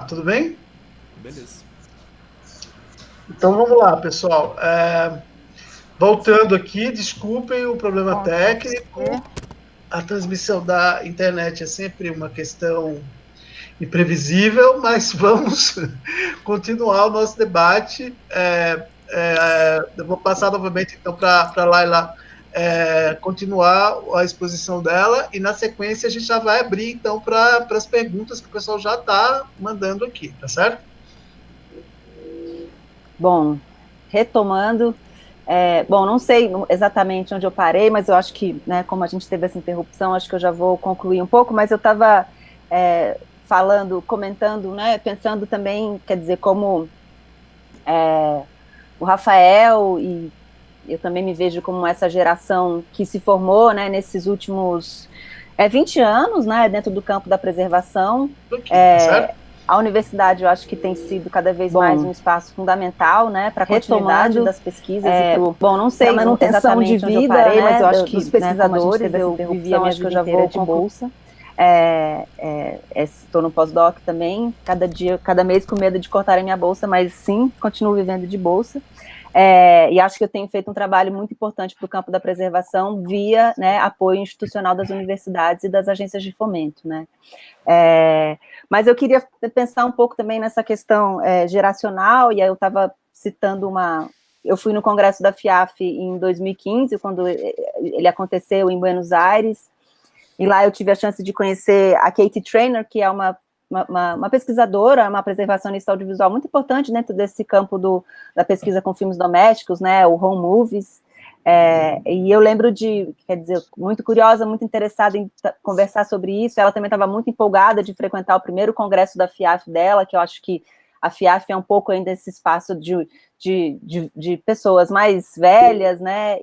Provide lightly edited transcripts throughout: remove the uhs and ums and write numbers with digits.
Opa, tudo bem? Beleza. Então vamos lá, pessoal. Voltando aqui, desculpem o problema técnico. A transmissão da internet é sempre uma questão imprevisível, mas vamos continuar o nosso debate. Eu vou passar novamente então para a Laila continuar a exposição dela e na sequência a gente já vai abrir então para as perguntas que o pessoal já está mandando aqui, tá certo? Bom, retomando, bom, não sei exatamente onde eu parei, mas eu acho que, né, como a gente teve essa interrupção, acho que eu já vou concluir um pouco, mas eu estava falando, comentando, né, pensando também, quer dizer, como o Rafael e eu também me vejo como essa geração que se formou, né, nesses últimos 20 anos, né, dentro do campo da preservação. Certo? A universidade, eu acho que tem sido cada vez mais um espaço fundamental, né, para a continuidade das pesquisas e para não sei, a manutenção de vida, parei, né, mas eu acho que dos pesquisadores, né, eu vivi a minha vida inteira de bolsa. Estou no pós-doc também, cada mês com medo de cortarem minha bolsa, mas sim, continuo vivendo de bolsa. E acho que eu tenho feito um trabalho muito importante para o campo da preservação via, né, apoio institucional das universidades e das agências de fomento, né. Mas eu queria pensar um pouco também nessa questão geracional, e aí eu estava citando eu fui no congresso da FIAF em 2015, quando ele aconteceu em Buenos Aires, e lá eu tive a chance de conhecer a Katie Traynor, que é uma pesquisadora, uma preservacionista audiovisual muito importante dentro desse campo da pesquisa com filmes domésticos, né, o home movies. E eu lembro quer dizer, muito curiosa, muito interessada em conversar sobre isso. Ela também estava muito empolgada de frequentar o primeiro congresso da FIAF dela, que eu acho que a FIAF é um pouco ainda esse espaço de pessoas mais velhas, né,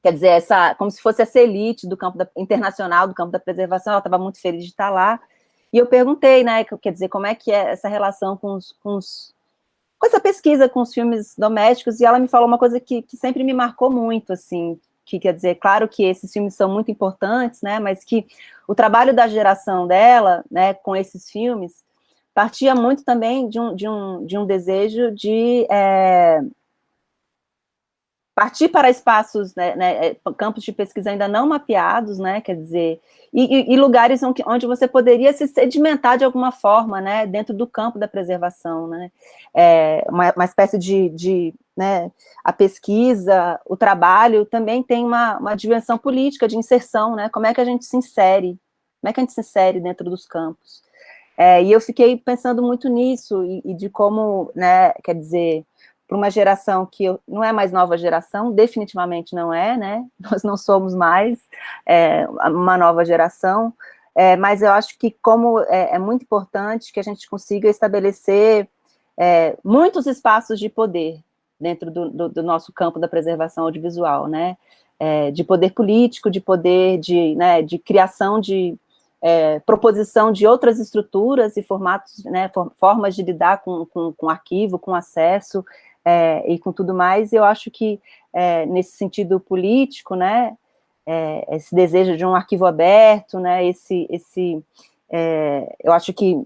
quer dizer, como se fosse essa elite do campo internacional, do campo da preservação. Ela estava muito feliz de estar lá. E eu perguntei, né, quer dizer, como é que é essa relação com essa pesquisa com os filmes domésticos, e ela me falou uma coisa que sempre me marcou muito, assim, que quer dizer, claro que esses filmes são muito importantes, né, mas que o trabalho da geração dela, né, com esses filmes, partia muito também de um desejo de partir para espaços, né, campos de pesquisa ainda não mapeados, né, quer dizer, e lugares onde você poderia se sedimentar de alguma forma, né, dentro do campo da preservação, né, uma espécie né, a pesquisa, o trabalho também tem uma dimensão política de inserção, né, como é que a gente se insere dentro dos campos. E eu fiquei pensando muito nisso, e de como, né, quer dizer, para uma geração que não é mais nova geração, definitivamente não é, né, nós não somos mais uma nova geração, mas eu acho que como é muito importante que a gente consiga estabelecer muitos espaços de poder dentro do nosso campo da preservação audiovisual, né, de poder político, de poder né, de criação proposição de outras estruturas e formatos, né, formas de lidar com arquivo, com acesso, e com tudo mais. Eu acho que, nesse sentido político, né, esse desejo de um arquivo aberto, né, eu acho que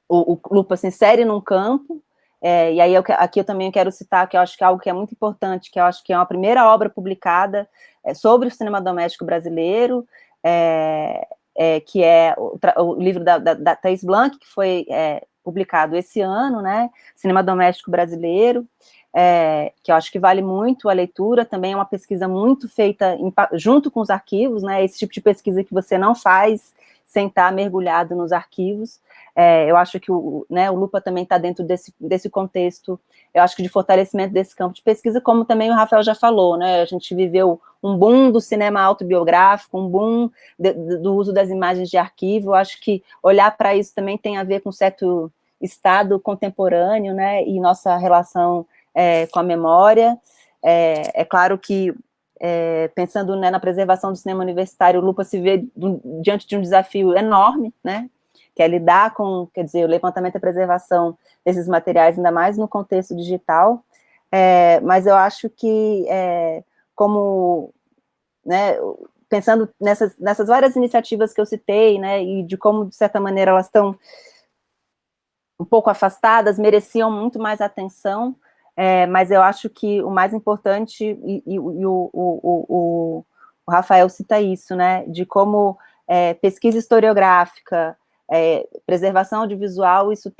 o Lupa se insere num campo, e aí aqui eu também quero citar que eu acho que é algo que é muito importante, que eu acho que é uma primeira obra publicada sobre o cinema doméstico brasileiro, que é o livro da Thais Blanc, que foi publicado esse ano, né, Cinema Doméstico Brasileiro, que eu acho que vale muito a leitura. Também é uma pesquisa muito feita junto com os arquivos, né, esse tipo de pesquisa que você não faz sem estar mergulhado nos arquivos. Eu acho que o Lupa também está dentro desse contexto, eu acho que de fortalecimento desse campo de pesquisa, como também o Rafael já falou, né, a gente viveu um boom do cinema autobiográfico, um boom do uso das imagens de arquivo. Eu acho que olhar para isso também tem a ver com um certo estado contemporâneo, né, e nossa relação com a memória. É claro que, pensando, né, na preservação do cinema universitário, o Lupa se vê diante de um desafio enorme, né, que é lidar com, quer dizer, o levantamento e a preservação desses materiais, ainda mais no contexto digital, mas eu acho que, como, né, pensando nessas várias iniciativas que eu citei, né, e de como, de certa maneira, elas estão um pouco afastadas, mereciam muito mais atenção, mas eu acho que o mais importante, e o Rafael cita isso, né, de como pesquisa historiográfica, preservação audiovisual, isso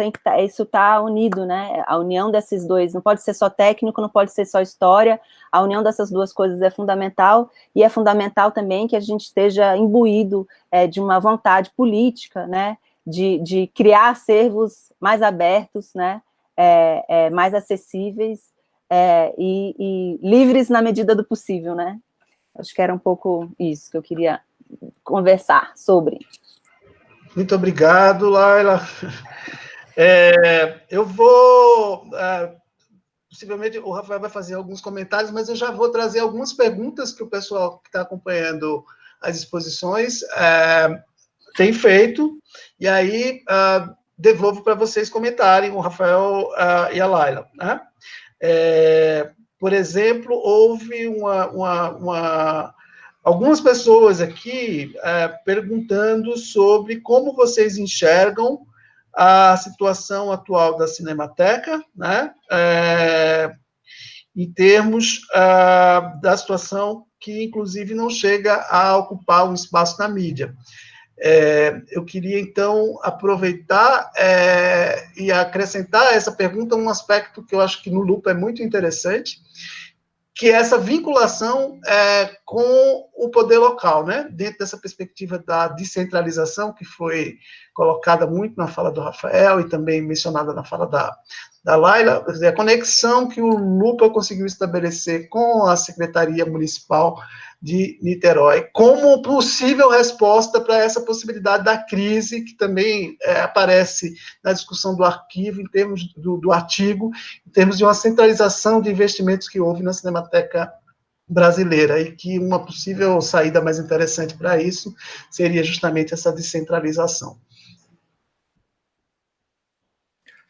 tá unido, né, a união desses dois, não pode ser só técnico, não pode ser só história, a união dessas duas coisas é fundamental, e é fundamental também que a gente esteja imbuído de uma vontade política, né, de criar acervos mais abertos, né, mais acessíveis e livres na medida do possível, né? Acho que era um pouco isso que eu queria conversar sobre. Muito obrigado, Laila. Eu vou... possivelmente o Rafael vai fazer alguns comentários, mas eu já vou trazer algumas perguntas que o pessoal que está acompanhando as exposições tem feito, e aí devolvo para vocês comentarem, o Rafael e a Laila. Né? Por exemplo, houve algumas pessoas aqui perguntando sobre como vocês enxergam a situação atual da Cinemateca, né? Em termos da situação que, inclusive, não chega a ocupar um espaço na mídia. Eu queria, então, aproveitar e acrescentar a essa pergunta um aspecto que eu acho que no Lupa é muito interessante, que é essa vinculação com o poder local, né? Dentro dessa perspectiva da descentralização, que foi colocada muito na fala do Rafael e também mencionada na fala da Laila, a conexão que o Lupa conseguiu estabelecer com a Secretaria Municipal de Niterói, como possível resposta para essa possibilidade da crise, que também aparece na discussão do arquivo, em termos do artigo, em termos de uma centralização de investimentos que houve na Cinemateca brasileira, e que uma possível saída mais interessante para isso seria justamente essa descentralização.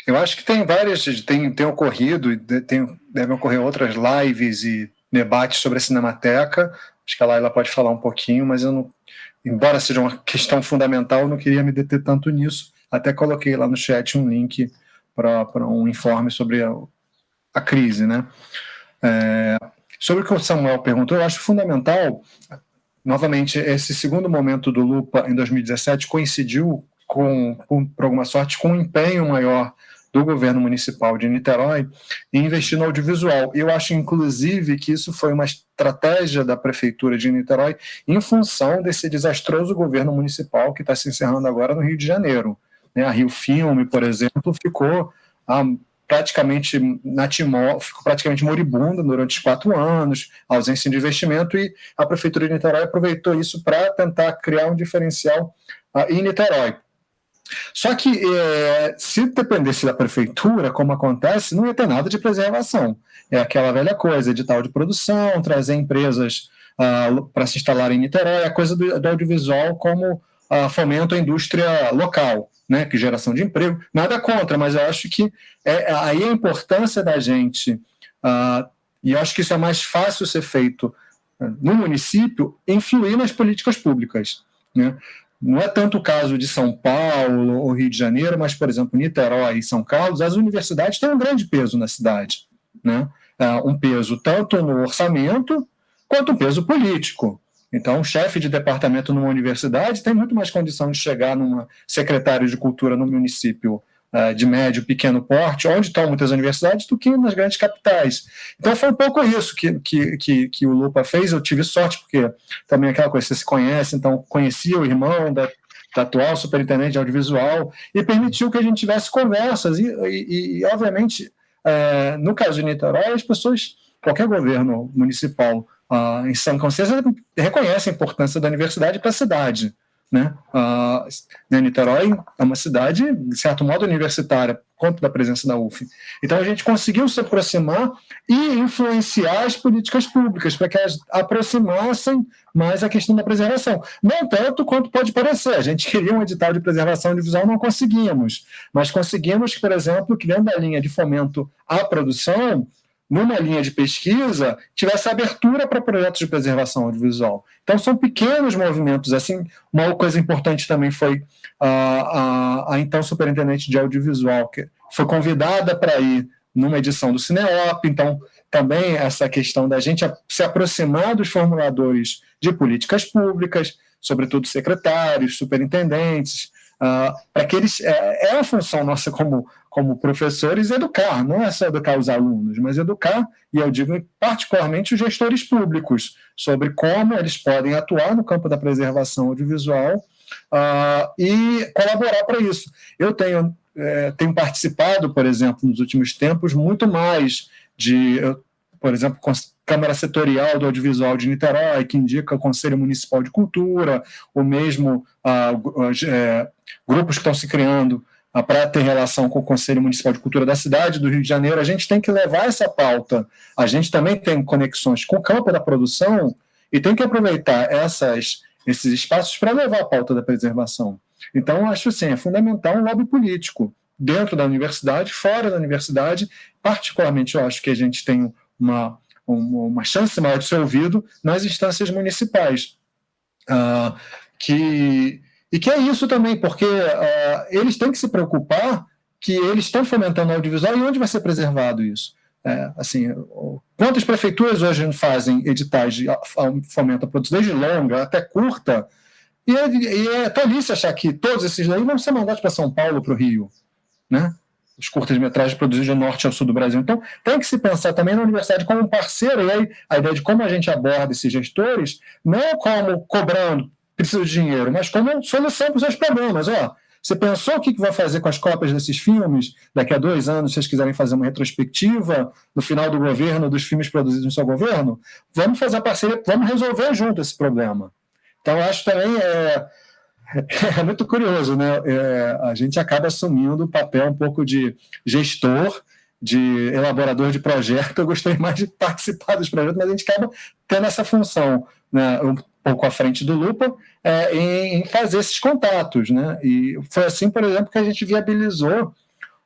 Eu acho que tem várias, tem ocorrido, devem ocorrer outras lives e debates sobre a Cinemateca. Acho que a Laila pode falar um pouquinho, mas eu não, embora seja uma questão fundamental, eu não queria me deter tanto nisso. Até coloquei lá no chat um link para um informe sobre a crise, né? Sobre o que o Samuel perguntou, eu acho fundamental, novamente, esse segundo momento do Lupa em 2017 coincidiu por alguma sorte, com um empenho maior do governo municipal de Niterói em investir no audiovisual. Eu acho, inclusive, que isso foi uma estratégia da prefeitura de Niterói em função desse desastroso governo municipal que está se encerrando agora no Rio de Janeiro. A Rio Filme, por exemplo, ficou praticamente ficou praticamente moribunda durante 4 anos, ausência de investimento, e a prefeitura de Niterói aproveitou isso para tentar criar um diferencial em Niterói. Só que, se dependesse da prefeitura, como acontece, não ia ter nada de preservação. É aquela velha coisa, edital de produção, trazer empresas para se instalar em Niterói, a coisa do audiovisual como fomento à indústria local, né, que geração de emprego. Nada contra, mas eu acho que aí a importância da gente, e eu acho que isso é mais fácil ser feito no município, influir nas políticas públicas, né? Não é tanto o caso de São Paulo ou Rio de Janeiro, mas, por exemplo, Niterói e São Carlos, as universidades têm um grande peso na cidade, né? Um peso tanto no orçamento quanto um peso político. Então, um chefe de departamento numa universidade tem muito mais condição de chegar numa secretária de cultura no município de médio e pequeno porte, onde estão muitas universidades, do que nas grandes capitais. Então, foi um pouco isso que o Lupa fez. Eu tive sorte, porque também aquela coisa, você se conhece, então conhecia o irmão da atual superintendente de audiovisual, e permitiu que a gente tivesse conversas, e obviamente, no caso de Niterói, as pessoas, qualquer governo municipal em sã consciência, reconhece a importância da universidade para a cidade, né? Niterói é uma cidade, de certo modo, universitária, quanto da presença da UF. Então, a gente conseguiu se aproximar e influenciar as políticas públicas para que elas aproximassem mais a questão da preservação. Não tanto quanto pode parecer. A gente queria um edital de preservação audiovisual, não conseguimos. Mas conseguimos, por exemplo, criando a linha de fomento à produção, numa linha de pesquisa, tivesse abertura para projetos de preservação audiovisual. Então, são pequenos movimentos. Assim, uma coisa importante também foi a então superintendente de audiovisual, que foi convidada para ir numa edição do Cineop. Então, também essa questão da gente se aproximar dos formuladores de políticas públicas, sobretudo secretários, superintendentes, para que eles... É a função nossa como professores educar, não é só educar os alunos, mas educar, e eu digo particularmente os gestores públicos, sobre como eles podem atuar no campo da preservação audiovisual e colaborar para isso. Eu tenho participado, por exemplo, nos últimos tempos, muito mais por exemplo, Câmara Setorial do Audiovisual de Niterói, que indica o Conselho Municipal de Cultura, ou mesmo grupos que estão se criando para ter relação com o Conselho Municipal de Cultura da cidade do Rio de Janeiro. A gente tem que levar essa pauta. A gente também tem conexões com o campo da produção e tem que aproveitar esses espaços para levar a pauta da preservação. Então, acho assim, é fundamental um lobby político dentro da universidade, fora da universidade. Particularmente, eu acho que a gente tem uma chance maior de ser ouvido nas instâncias municipais. Que é isso também, porque eles têm que se preocupar que eles estão fomentando o audiovisual e onde vai ser preservado isso. Assim, quantas prefeituras hoje fazem editais de fomento à produção, desde longa até curta, e é tolice achar que todos esses daí vão ser mandados para São Paulo, para o Rio, né? Os curtas-metragens produzidos do norte ao sul do Brasil. Então, tem que se pensar também na universidade como um parceiro, e aí a ideia de como a gente aborda esses gestores, não como cobrando, precisa de dinheiro, mas como solução para os seus problemas. Você pensou o que vai fazer com as cópias desses filmes daqui a 2 anos, se vocês quiserem fazer uma retrospectiva no final do governo, dos filmes produzidos no seu governo? Vamos fazer a parceria, vamos resolver junto esse problema. Então, eu acho também é muito curioso, né? A gente acaba assumindo o papel um pouco de gestor, de elaborador de projeto. Eu gostei mais de participar dos projetos, mas a gente acaba tendo essa função, né, um pouco à frente do Lupa, em fazer esses contatos, né? E foi assim, por exemplo, que a gente viabilizou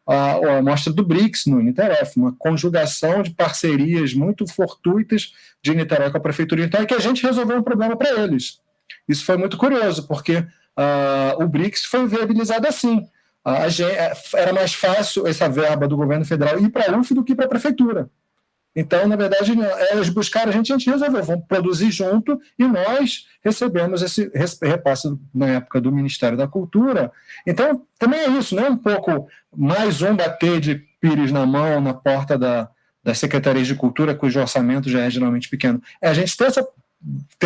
a mostra do BRICS no Niterói, uma conjugação de parcerias muito fortuitas de Niterói com a Prefeitura de Niterói, que a gente resolveu um problema para eles. Isso foi muito curioso, porque o BRICS foi viabilizado assim. Era mais fácil essa verba do governo federal ir para a UF do que para a prefeitura. Então, na verdade, eles buscaram a gente resolveu, vamos produzir junto, e nós recebemos esse repasse na época do Ministério da Cultura. Então, também é isso, né? Um pouco mais bater de pires na mão na porta das secretarias de cultura, cujo orçamento já é geralmente pequeno. A gente ter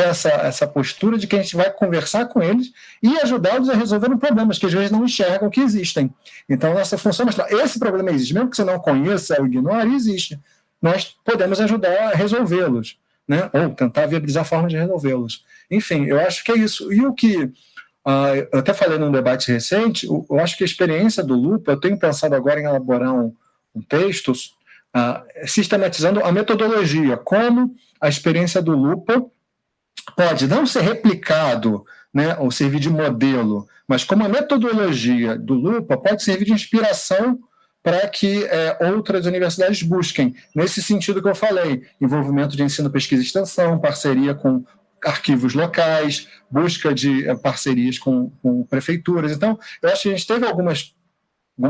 essa postura de que a gente vai conversar com eles e ajudá-los a resolver problemas que às vezes não enxergam que existem. Então, nossa função é mostrar, esse problema existe, mesmo que você não conheça ou ignore, existe. Nós podemos ajudar a resolvê-los, né? Ou tentar viabilizar formas de resolvê-los. Enfim, eu acho que é isso. E o que eu até falei num debate recente, eu acho que a experiência do Lupa, eu tenho pensado agora em elaborar um texto sistematizando a metodologia, como a experiência do Lupa pode não ser replicado, né, ou servir de modelo, mas como a metodologia do Lupa pode servir de inspiração para que outras universidades busquem, nesse sentido que eu falei, envolvimento de ensino, pesquisa e extensão, parceria com arquivos locais, busca de parcerias com prefeituras. Então, eu acho que a gente teve algumas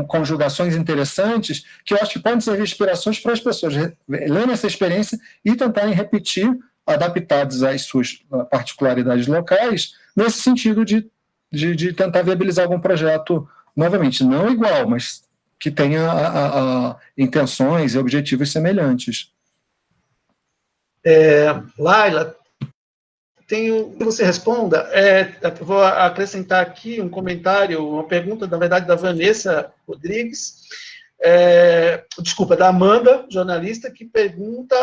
conjugações interessantes que eu acho que podem servir de inspirações para as pessoas lerem essa experiência e tentarem repetir, adaptados às suas particularidades locais, nesse sentido de tentar viabilizar algum projeto, novamente, não igual, mas que tenha intenções e objetivos semelhantes. Laila, tenho que você responda. Vou acrescentar aqui um comentário, uma pergunta, na verdade, da Vanessa Rodrigues, desculpa, da Amanda, jornalista, que pergunta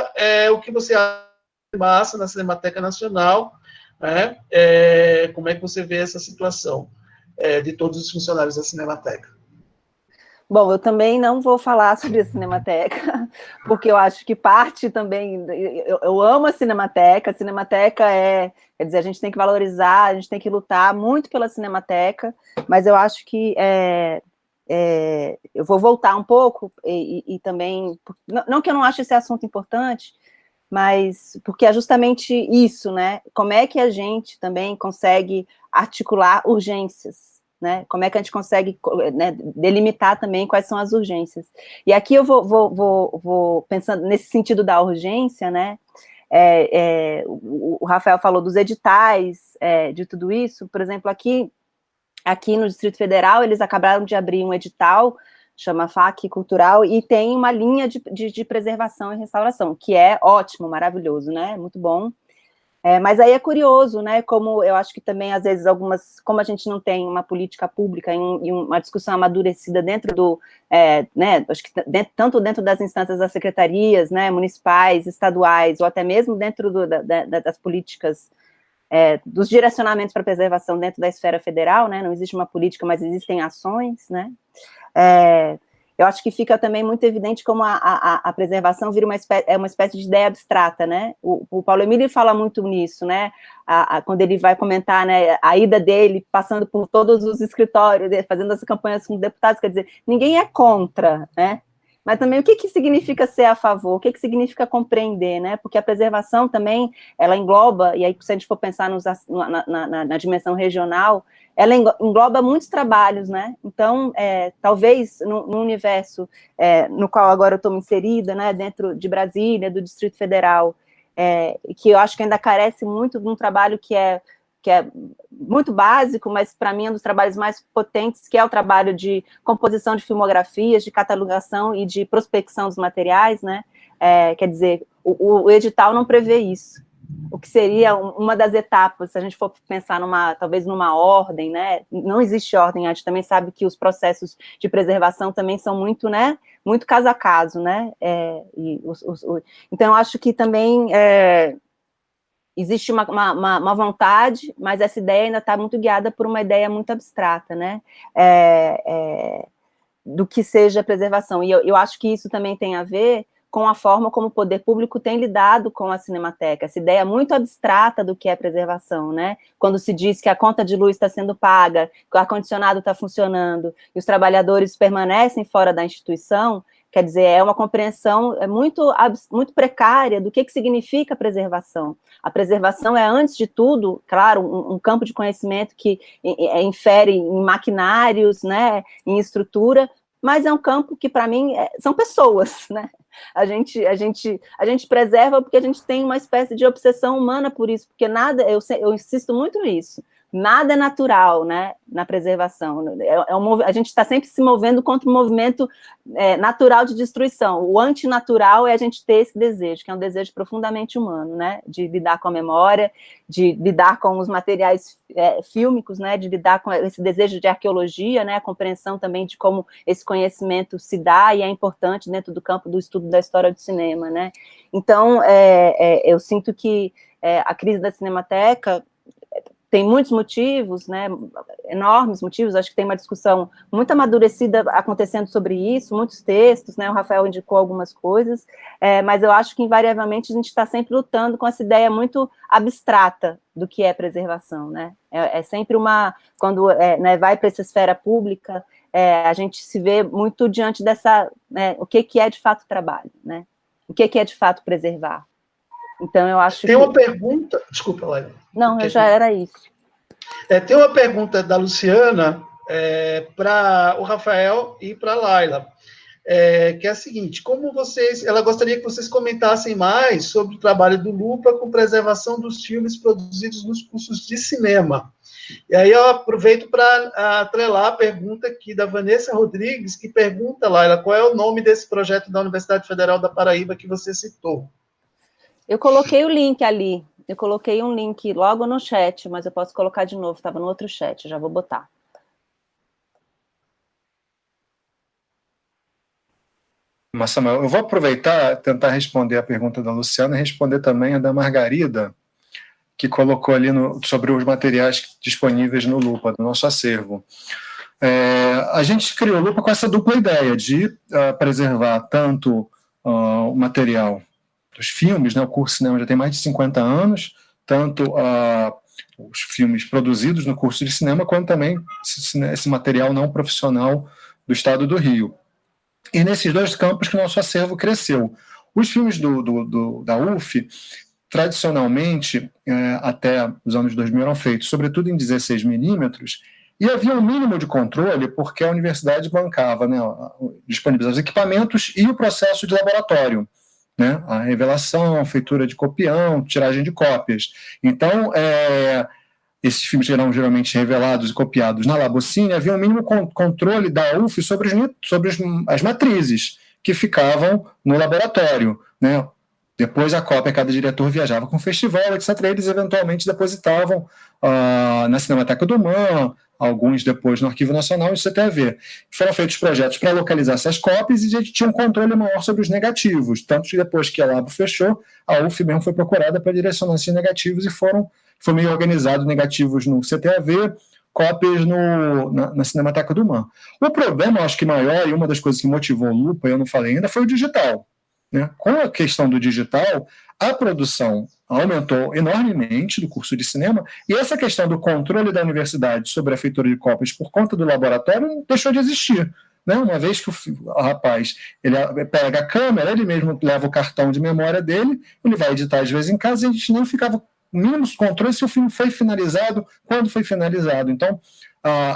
o que você acha de massa na Cinemateca Nacional, né? Como é que você vê essa situação de todos os funcionários da Cinemateca? Bom, eu também não vou falar sobre a Cinemateca, porque eu acho que parte também... Eu amo a Cinemateca quer dizer, a gente tem que valorizar, a gente tem que lutar muito pela Cinemateca, mas eu acho que eu vou voltar um pouco, e também, não que eu não ache esse assunto importante, mas porque é justamente isso, né? Como é que a gente também consegue articular urgências, né? Como é que a gente consegue, né, delimitar também quais são as urgências? E aqui eu vou pensando nesse sentido da urgência, né? O Rafael falou dos editais, de tudo isso. Por exemplo, aqui no Distrito Federal, eles acabaram de abrir um edital, chama FAC Cultural, e tem uma linha de preservação e restauração, que é ótimo, maravilhoso, né? Muito bom. Mas aí é curioso, né? Como eu acho que também, às vezes, como a gente não tem uma política pública e uma discussão amadurecida dentro do, né? Acho que tanto dentro das instâncias das secretarias, né? Municipais, estaduais, ou até mesmo dentro das políticas, dos direcionamentos para preservação dentro da esfera federal, né? Não existe uma política, mas existem ações, né? Eu acho que fica também muito evidente como a preservação vira uma espécie de ideia abstrata, né? O Paulo Emílio fala muito nisso, né? Quando ele vai comentar, né, a ida dele, passando por todos os escritórios, fazendo as campanhas com deputados, quer dizer, ninguém é contra, né? Mas também o que significa ser a favor? O que significa compreender, né? Porque a preservação também, ela engloba, e aí se a gente for pensar na dimensão regional, ela engloba muitos trabalhos, né? Então, talvez no universo no qual agora eu estou inserida, né, dentro de Brasília, do Distrito Federal, que eu acho que ainda carece muito de um trabalho que é muito básico, mas para mim é um dos trabalhos mais potentes, que é o trabalho de composição de filmografias, de catalogação e de prospecção dos materiais, né? Quer dizer, o edital não prevê isso. O que seria uma das etapas, se a gente for pensar talvez numa ordem, né? Não existe ordem, a gente também sabe que os processos de preservação também são muito, né? Muito caso a caso, né? Então, eu acho que também existe uma vontade, mas essa ideia ainda está muito guiada por uma ideia muito abstrata, né? Do que seja preservação. E eu acho que isso também tem a ver com a forma como o poder público tem lidado com a Cinemateca, essa ideia muito abstrata do que é preservação, né? Quando se diz que a conta de luz está sendo paga, que o ar-condicionado está funcionando, e os trabalhadores permanecem fora da instituição, quer dizer, é uma compreensão muito precária do que significa preservação. A preservação é, antes de tudo, claro, um campo de conhecimento que infere em maquinários, né, em estrutura, mas é um campo que, para mim, são pessoas, né? A gente preserva porque a gente tem uma espécie de obsessão humana por isso, porque nada, eu insisto muito nisso, nada é natural, né, na preservação. A gente está sempre se movendo contra um movimento natural de destruição. O antinatural é a gente ter esse desejo, que é um desejo profundamente humano, né, de lidar com a memória, de lidar com os materiais fílmicos, né, de lidar com esse desejo de arqueologia, né, a compreensão também de como esse conhecimento se dá e é importante dentro do campo do estudo da história do cinema, né. Então, eu sinto que a crise da Cinemateca tem muitos motivos, né, enormes motivos, acho que tem uma discussão muito amadurecida acontecendo sobre isso, muitos textos, né, o Rafael indicou algumas coisas, mas eu acho que, invariavelmente, a gente está sempre lutando com essa ideia muito abstrata do que é preservação, né, sempre quando né, vai para essa esfera pública, a gente se vê muito diante dessa, né, o que é de fato trabalho, né, o que é de fato preservar. Então, eu acho Tem uma pergunta... Desculpa, Laila. Não, já era isso. Tem uma pergunta da Luciana para o Rafael e para a Laila, que é a seguinte: ela gostaria que vocês comentassem mais sobre o trabalho do Lupa com preservação dos filmes produzidos nos cursos de cinema. E aí eu aproveito para atrelar a pergunta aqui da Vanessa Rodrigues, que pergunta, Laila, qual é o nome desse projeto da Universidade Federal da Paraíba que você citou? Eu coloquei o link ali, eu coloquei um link logo no chat, mas eu posso colocar de novo, estava no outro chat, já vou botar. Mas, Samuel, eu vou aproveitar, tentar responder a pergunta da Luciana e responder também a da Margarida, que colocou ali sobre os materiais disponíveis no Lupa, do nosso acervo. A gente criou o Lupa com essa dupla ideia de preservar tanto o material dos filmes, né, o curso de cinema já tem mais de 50 anos, tanto os filmes produzidos no curso de cinema, quanto também esse material não profissional do estado do Rio. E nesses dois campos que o nosso acervo cresceu. Os filmes da UF, tradicionalmente, até os anos 2000, eram feitos, sobretudo em 16 milímetros, e havia um mínimo de controle, porque a universidade bancava, né, disponibilizava os equipamentos e o processo de laboratório, né, a revelação, feitura de copião, tiragem de cópias. Então, esses filmes eram geralmente revelados e copiados na Labocine, havia um mínimo controle da UF sobre as matrizes que ficavam no laboratório, né? Depois a cópia, cada diretor viajava com o festival, etc. Eles eventualmente depositavam na Cinemateca do MAN, alguns depois no Arquivo Nacional e no CTV. Foram feitos projetos para localizar essas cópias e a gente tinha um controle maior sobre os negativos, tanto que depois que a Labo fechou, a UF mesmo foi procurada para direcionar esses negativos e foi meio organizado negativos no CTV, cópias na Cinemateca do MAN. O problema, acho que maior, e uma das coisas que motivou o Lupa, eu não falei ainda, foi o digital. Né? Com a questão do digital, a produção aumentou enormemente do curso de cinema, e essa questão do controle da universidade sobre a feitura de cópias por conta do laboratório deixou de existir. Né? Uma vez que o rapaz ele pega a câmera, ele mesmo leva o cartão de memória dele, ele vai editar às vezes em casa, e a gente nem ficava mínimos controles se o filme foi finalizado, quando foi finalizado. Então,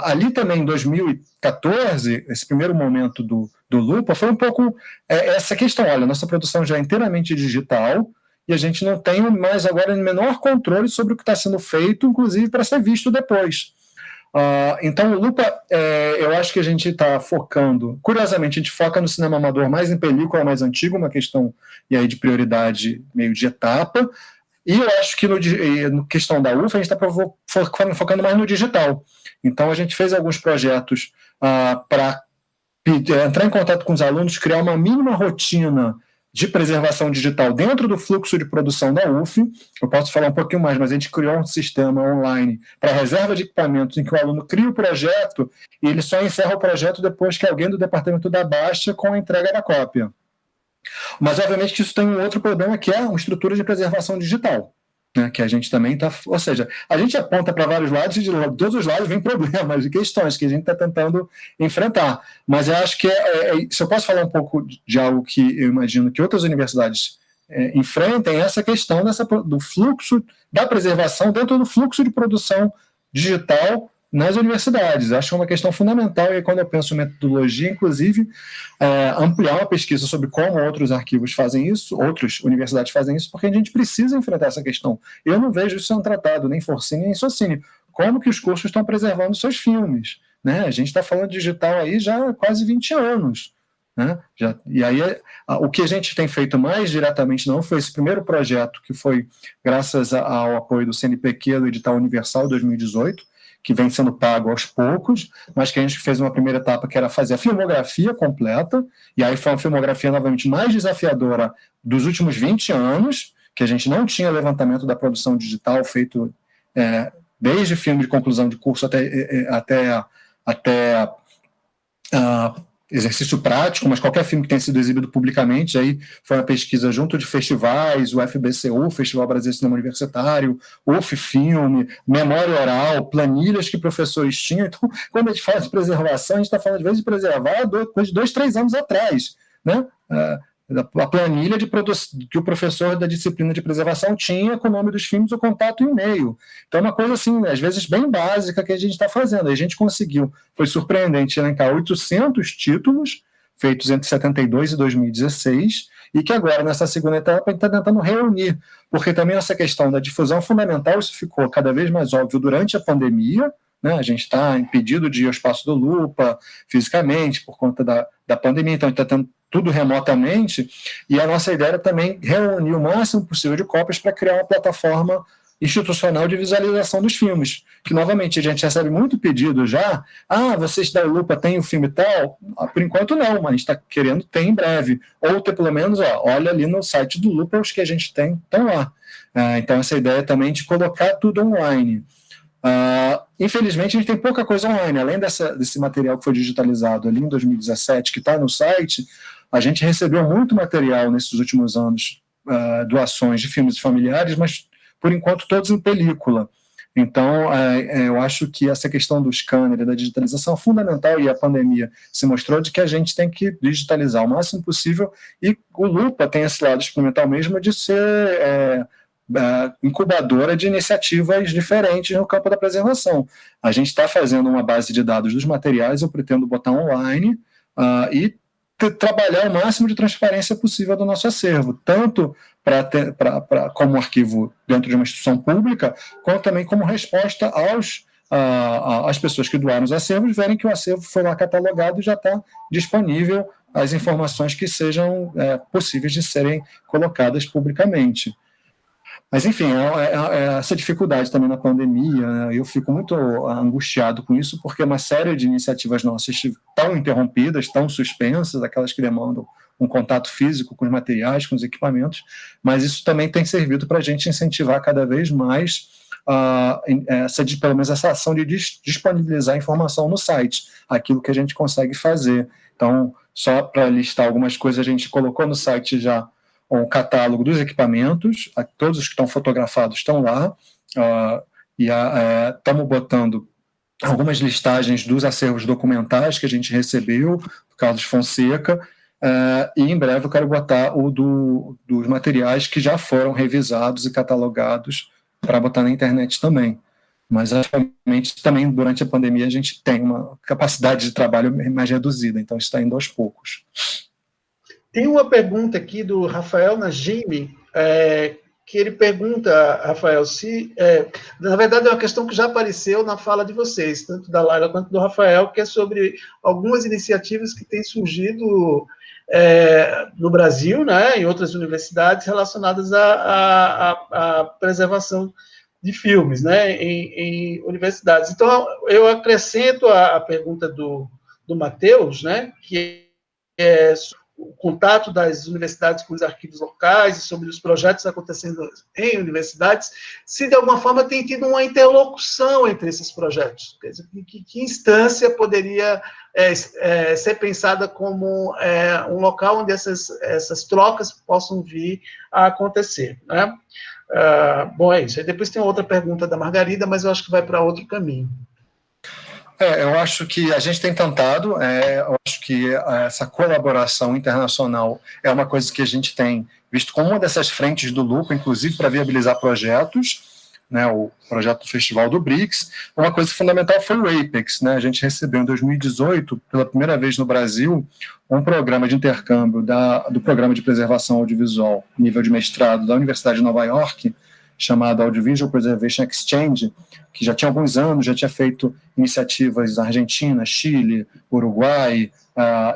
ali também em 2014, esse primeiro momento do Lupa, foi um pouco essa questão, olha, nossa produção já é inteiramente digital e a gente não tem mais agora o menor controle sobre o que está sendo feito, inclusive para ser visto depois. Então, o Lupa, eu acho que a gente está focando, curiosamente, a gente foca no cinema amador mais em película, mais antigo, uma questão e aí de prioridade meio de etapa. E eu acho que no questão da UFA, a gente está focando mais no digital. Então, a gente fez alguns projetos para entrar em contato com os alunos, criar uma mínima rotina de preservação digital dentro do fluxo de produção da UF. Eu posso falar um pouquinho mais, mas a gente criou um sistema online para reserva de equipamentos em que o aluno cria o projeto e ele só encerra o projeto depois que alguém do departamento dá baixa com a entrega da cópia. Mas, obviamente, que isso tem um outro problema, que é uma estrutura de preservação digital, né, que a gente também está... Ou seja, a gente aponta para vários lados e de todos os lados vem problemas e questões que a gente está tentando enfrentar. Mas eu acho que, se eu posso falar um pouco de algo que eu imagino que outras universidades enfrentem, essa questão do fluxo da preservação dentro do fluxo de produção digital nas universidades. Acho que é uma questão fundamental, e quando eu penso em metodologia, inclusive, ampliar uma pesquisa sobre como outros arquivos fazem isso, outras universidades fazem isso, porque a gente precisa enfrentar essa questão. Eu não vejo isso sendo tratado, nem Forcine, nem Socine. Como que os cursos estão preservando seus filmes? Né? A gente está falando digital aí já há quase 20 anos. Né? E aí, o que a gente tem feito mais diretamente não foi esse primeiro projeto, que foi graças ao apoio do CNPq, do Edital Universal 2018, que vem sendo pago aos poucos, mas que a gente fez uma primeira etapa que era fazer a filmografia completa, e aí foi uma filmografia novamente mais desafiadora dos últimos 20 anos, que a gente não tinha levantamento da produção digital feito desde filme de conclusão de curso até exercício prático, mas qualquer filme que tenha sido exibido publicamente, aí foi uma pesquisa junto de festivais, o FBCU, Festival Brasileiro de Cinema Universitário, UF Filme, memória oral, planilhas que professores tinham. Então, quando a gente fala de preservação, a gente está falando, às vezes, de preservar coisa de 2, 3 anos atrás, né? A planilha que o professor da disciplina de preservação tinha com o nome dos filmes, o contato e e-mail. Então, é uma coisa, assim, às vezes, bem básica que a gente está fazendo. A gente conseguiu, foi surpreendente, elencar 800 títulos feitos entre 72 e 2016, e que agora, nessa segunda etapa, a gente está tentando reunir, porque também essa questão da difusão fundamental, isso ficou cada vez mais óbvio durante a pandemia, né? A gente está impedido de ir ao espaço do Lupa fisicamente por conta da pandemia, então a gente está tendo tudo remotamente, e a nossa ideia era também reunir o máximo possível de cópias para criar uma plataforma institucional de visualização dos filmes, que novamente a gente recebe muito pedido já, vocês da Lupa têm o filme tal? Por enquanto não, mas a gente está querendo ter em breve, ou ter pelo menos, olha ali no site do Lupa, os que a gente tem estão lá. Então essa ideia também de colocar tudo online. Infelizmente a gente tem pouca coisa online, além desse material que foi digitalizado ali em 2017, que está no site, a gente recebeu muito material nesses últimos anos, doações de filmes familiares, mas por enquanto todos em película. Então, eu acho que essa questão do scanner e da digitalização é fundamental, e a pandemia se mostrou de que a gente tem que digitalizar o máximo possível, e o Lupa tem esse lado experimental mesmo de ser incubadora de iniciativas diferentes no campo da preservação. A gente está fazendo uma base de dados dos materiais, eu pretendo botar online e trabalhar o máximo de transparência possível do nosso acervo, tanto como arquivo dentro de uma instituição pública, quanto também como resposta às pessoas que doaram os acervos, verem que o acervo foi lá catalogado e já está disponível as informações que sejam possíveis de serem colocadas publicamente. Mas, enfim, essa dificuldade também na pandemia, né, eu fico muito angustiado com isso, porque uma série de iniciativas nossas estão interrompidas, estão suspensas, aquelas que demandam um contato físico com os materiais, com os equipamentos, mas isso também tem servido para a gente incentivar cada vez mais pelo menos essa ação de disponibilizar informação no site, aquilo que a gente consegue fazer. Então, só para listar algumas coisas, a gente colocou no site já um catálogo dos equipamentos, todos os que estão fotografados estão lá, e estamos botando algumas listagens dos acervos documentais que a gente recebeu, do Carlos Fonseca, e em breve eu quero botar o dos materiais que já foram revisados e catalogados para botar na internet também. Mas, obviamente, também durante a pandemia a gente tem uma capacidade de trabalho mais reduzida, então isso está indo aos poucos. Tem uma pergunta aqui do Rafael Najimi, que ele pergunta, Rafael, na verdade é uma questão que já apareceu na fala de vocês, tanto da Laila quanto do Rafael, que é sobre algumas iniciativas que têm surgido no Brasil, né, em outras universidades, relacionadas à preservação de filmes, né, em universidades. Então, eu acrescento a pergunta do Matheus, né, que é o contato das universidades com os arquivos locais e sobre os projetos acontecendo em universidades, se de alguma forma tem tido uma interlocução entre esses projetos. Quer dizer, que instância poderia ser pensada como um local onde essas trocas possam vir a acontecer, né? Bom, é isso. Aí depois tem outra pergunta da Margarida, mas eu acho que vai para outro caminho. Eu acho que a gente tem tentado, eu acho que essa colaboração internacional é uma coisa que a gente tem visto como uma dessas frentes do Lupa, inclusive para viabilizar projetos, né, o projeto do Festival do BRICS. Uma coisa fundamental foi o APEX, né, a gente recebeu em 2018, pela primeira vez no Brasil, um programa de intercâmbio do Programa de Preservação Audiovisual, nível de mestrado da Universidade de Nova York, chamado Audiovisual Preservation Exchange, que já tinha alguns anos, já tinha feito iniciativas na Argentina, Chile, Uruguai,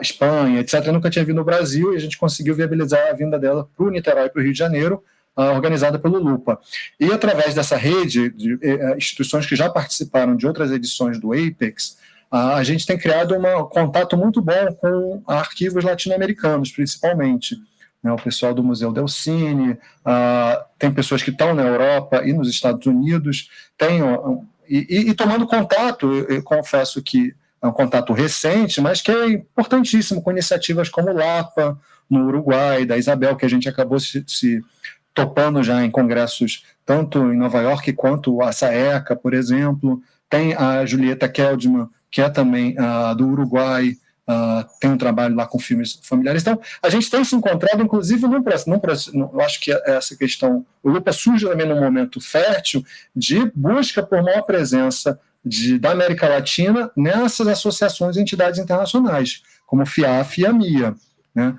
Espanha, etc. Eu nunca tinha vindo no Brasil, e a gente conseguiu viabilizar a vinda dela para o Niterói e para o Rio de Janeiro, organizada pelo Lupa. E através dessa rede de instituições que já participaram de outras edições do APEX, a gente tem criado um contato muito bom com arquivos latino-americanos, principalmente. O pessoal do Museu del Cine, tem pessoas que estão na Europa e nos Estados Unidos, e tomando contato, eu confesso que é um contato recente, mas que é importantíssimo, com iniciativas como o LAPA, no Uruguai, da Isabel, que a gente acabou se topando já em congressos, tanto em Nova York quanto a SAECA, por exemplo. Tem a Julieta Keldman, que é também do Uruguai, tem um trabalho lá com filmes familiares. Então, a gente tem se encontrado, inclusive, eu acho que essa questão, o Lupa surge também num momento fértil de busca por maior presença da América Latina nessas associações e entidades internacionais, como o FIAF e a MIA, né?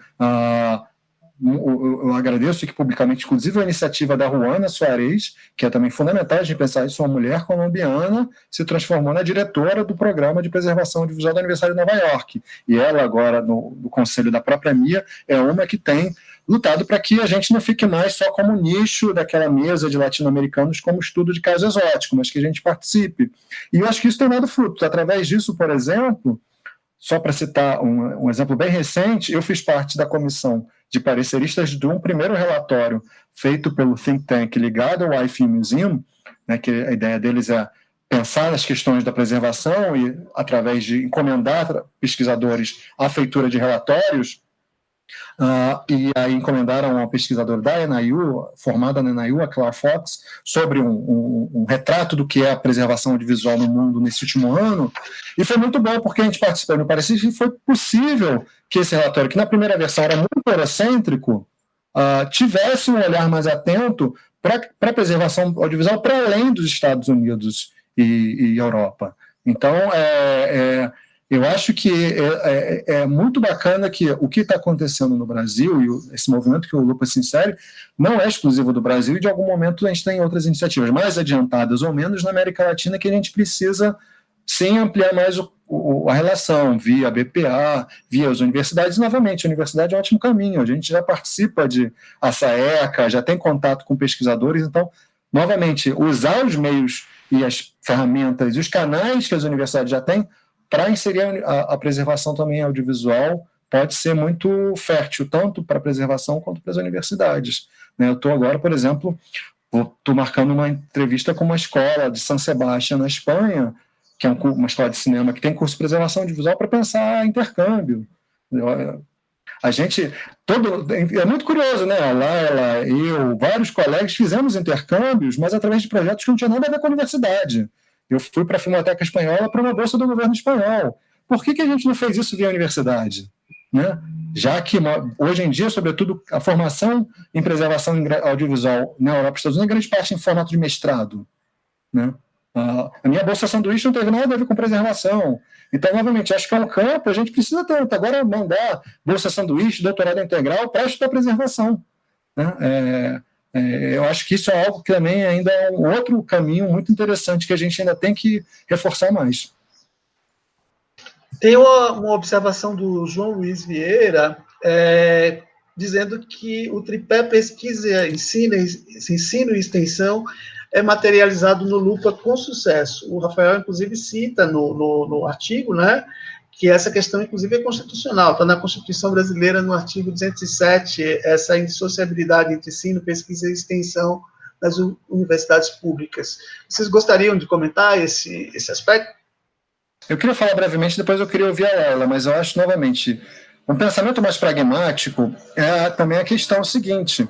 Eu agradeço aqui publicamente, inclusive, a iniciativa da Juana Soares, que é também fundamental a gente pensar isso, uma mulher colombiana se transformou na diretora do Programa de Preservação Audiovisual da Universidade de Nova York. E ela, agora, no conselho da própria MIA, é uma que tem lutado para que a gente não fique mais só como nicho daquela mesa de latino-americanos como estudo de caso exótico, mas que a gente participe. E eu acho que isso tem dado fruto. Através disso, por exemplo, só para citar um exemplo bem recente, eu fiz parte da comissão de pareceristas de um primeiro relatório feito pelo think tank ligado ao iFilm Museum, né, que a ideia deles é pensar nas questões da preservação e, através de encomendar pesquisadores à feitura de relatórios, E aí encomendaram uma pesquisadora da NIU, formada na NIU, a Claire Fox, sobre um retrato do que é a preservação audiovisual no mundo nesse último ano, e foi muito bom, porque a gente participou no Parecia que foi possível que esse relatório, que na primeira versão era muito eurocêntrico, tivesse um olhar mais atento para a preservação audiovisual para além dos Estados Unidos e Europa. Então, eu acho que é muito bacana que o que está acontecendo no Brasil, e esse movimento que o Lupa se insere, não é exclusivo do Brasil, e de algum momento a gente tem outras iniciativas mais adiantadas ou menos na América Latina que a gente precisa, sim, ampliar mais a relação, via a BPA, via as universidades. E, novamente, a universidade é um ótimo caminho, a gente já participa de ASAECA, já tem contato com pesquisadores, então, novamente, usar os meios e as ferramentas e os canais que as universidades já têm para inserir a preservação também audiovisual pode ser muito fértil, tanto para a preservação quanto para as universidades. Eu estou agora, por exemplo, estou marcando uma entrevista com uma escola de San Sebastián, na Espanha, que é uma escola de cinema que tem curso de preservação audiovisual para pensar intercâmbio. A gente, é muito curioso, né? Lá, eu, vários colegas fizemos intercâmbios, mas através de projetos que não tinham nada a ver com a universidade. Eu fui para a Filmoteca Espanhola para uma bolsa do governo espanhol. Por que a gente não fez isso via universidade? Né? Já que, hoje em dia, sobretudo, a formação em preservação audiovisual na Europa e Estados Unidos é grande parte em formato de mestrado. Né? A minha bolsa sanduíche não teve nada a ver com preservação. Então, novamente, acho que é um campo, a gente precisa tanto. Agora, mandar bolsa sanduíche, doutorado integral para estudar preservação. Né? Eu acho que isso é algo que também ainda é um outro caminho muito interessante que a gente ainda tem que reforçar mais. Tem uma observação do João Luiz Vieira dizendo que o tripé pesquisa, ensino e extensão é materializado no Lupa com sucesso. O Rafael, inclusive, cita no artigo, né, que essa questão, inclusive, é constitucional. Está na Constituição Brasileira, no artigo 207, essa indissociabilidade entre ensino, pesquisa e extensão nas universidades públicas. Vocês gostariam de comentar esse aspecto? Eu queria falar brevemente, depois eu queria ouvir a Laila, mas eu acho, novamente, um pensamento mais pragmático também a questão seguinte.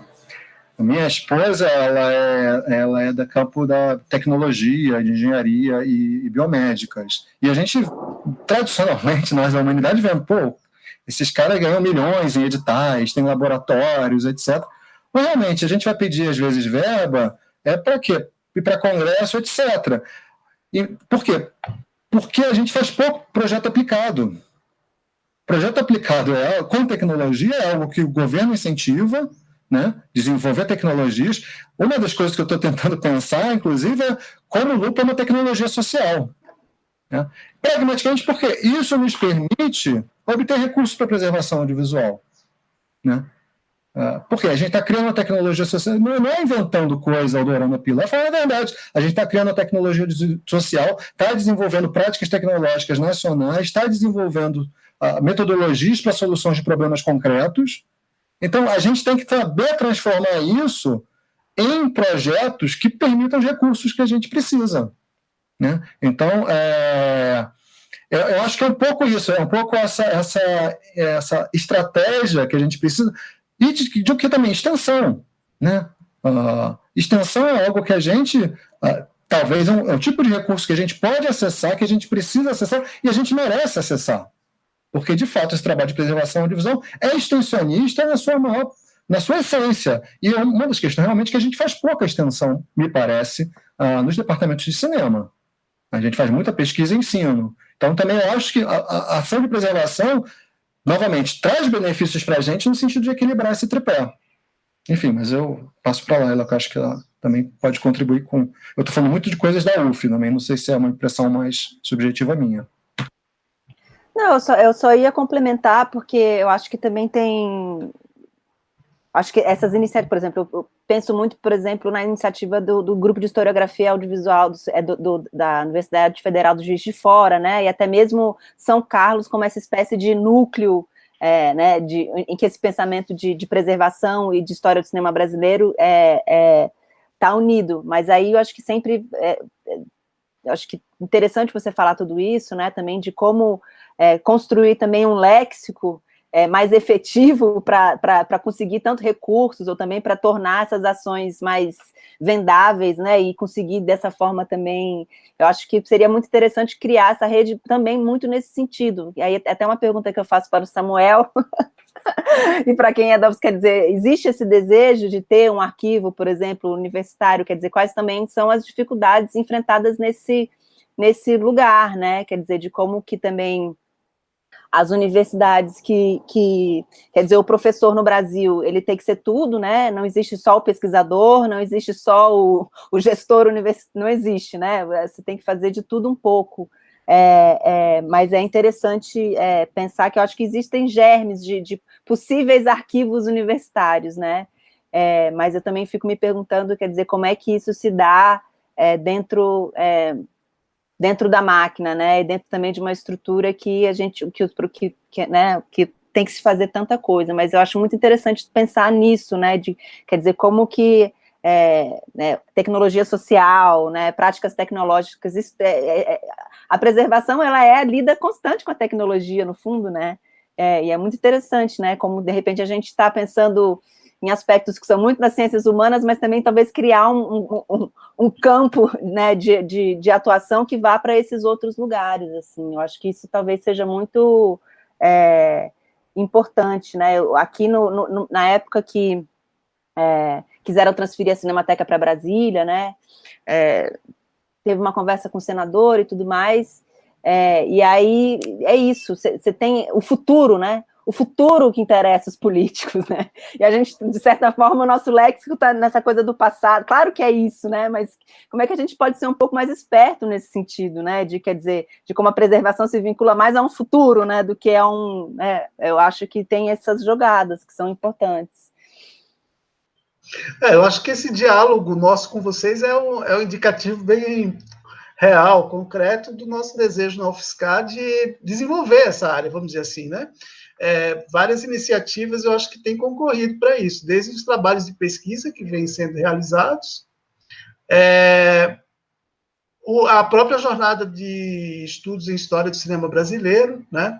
A minha esposa, ela é do campo da tecnologia, de engenharia e biomédicas. E a gente, tradicionalmente, nós da humanidade, vemos, esses caras ganham milhões em editais, têm laboratórios, etc. Mas, realmente, a gente vai pedir, às vezes, verba, para quê? Ir para congresso, etc. E por quê? Porque a gente faz pouco projeto aplicado. Projeto aplicado com tecnologia é algo que o governo incentiva, né, desenvolver tecnologias. Uma das coisas que eu estou tentando pensar, inclusive, é como o Lupa é uma tecnologia social. Né? Pragmaticamente, porque isso nos permite obter recursos para preservação audiovisual. Né? Porque a gente está criando uma tecnologia social, não é inventando coisa, adorando a pílula, é falando a verdade. A gente está criando uma tecnologia social, está desenvolvendo práticas tecnológicas nacionais, está desenvolvendo metodologias para soluções de problemas concretos. Então, a gente tem que saber transformar isso em projetos que permitam os recursos que a gente precisa. Né? Então, eu acho que é um pouco isso, é um pouco essa estratégia que a gente precisa, e de que também? Extensão. Né? Extensão é algo que a gente, talvez é um tipo de recurso que a gente pode acessar, que a gente precisa acessar, e a gente merece acessar. Porque, de fato, esse trabalho de preservação audiovisual é extensionista na sua essência. E uma das questões, realmente, que a gente faz pouca extensão, me parece, nos departamentos de cinema. A gente faz muita pesquisa e ensino. Então, também eu acho que a ação de preservação, novamente, traz benefícios para a gente no sentido de equilibrar esse tripé. Enfim, mas eu passo para lá, que eu acho que ela também pode contribuir com... Eu estou falando muito de coisas da UF também, não sei se é uma impressão mais subjetiva minha. Não, eu só ia complementar, porque eu acho que também tem... Acho que essas iniciativas, por exemplo, eu penso muito, por exemplo, na iniciativa do Grupo de Historiografia Audiovisual da Universidade Federal do Juiz de Fora, né, e até mesmo São Carlos como essa espécie de núcleo, né, em que esse pensamento de preservação e de história do cinema brasileiro está unido. Mas aí eu acho que sempre... eu acho que interessante você falar tudo isso, né, também de como construir também um léxico mais efetivo para conseguir tanto recursos, ou também para tornar essas ações mais vendáveis, né, e conseguir dessa forma também, eu acho que seria muito interessante criar essa rede também muito nesse sentido. E aí até uma pergunta que eu faço para o Samuel, e para quem é da UFSC, quer dizer, existe esse desejo de ter um arquivo, por exemplo, universitário, quer dizer, quais também são as dificuldades enfrentadas nesse lugar, né, quer dizer, de como que também as universidades quer dizer, o professor no Brasil, ele tem que ser tudo, né, não existe só o pesquisador, não existe só o gestor universitário, não existe, né, você tem que fazer de tudo um pouco, mas é interessante pensar que eu acho que existem germes de possíveis arquivos universitários, né, mas eu também fico me perguntando, quer dizer, como é que isso se dá dentro da máquina, né, e dentro também de uma estrutura que a gente, né, que tem que se fazer tanta coisa, mas eu acho muito interessante pensar nisso, né, quer dizer, como que né, tecnologia social, né, práticas tecnológicas, isso, a preservação, ela é a lida constante com a tecnologia, no fundo, né, e é muito interessante, né, como de repente a gente está pensando em aspectos que são muito das ciências humanas, mas também talvez criar um campo, né, de atuação que vá para esses outros lugares, assim, eu acho que isso talvez seja muito importante, né, aqui na época que quiseram transferir a Cinemateca para Brasília, né, teve uma conversa com o senador e tudo mais, e aí é isso, você tem o futuro, né, o futuro que interessa os políticos, né? E a gente, de certa forma, o nosso léxico está nessa coisa do passado. Claro que é isso, né? Mas como é que a gente pode ser um pouco mais esperto nesse sentido, né? Quer dizer, de como a preservação se vincula mais a um futuro, né? Do que a eu acho que tem essas jogadas que são importantes. Eu acho que esse diálogo nosso com vocês é um indicativo bem real, concreto, do nosso desejo na UFSCar de desenvolver essa área, vamos dizer assim, né? Várias iniciativas eu acho que têm concorrido para isso, desde os trabalhos de pesquisa que vêm sendo realizados, a própria jornada de estudos em história do cinema brasileiro, né?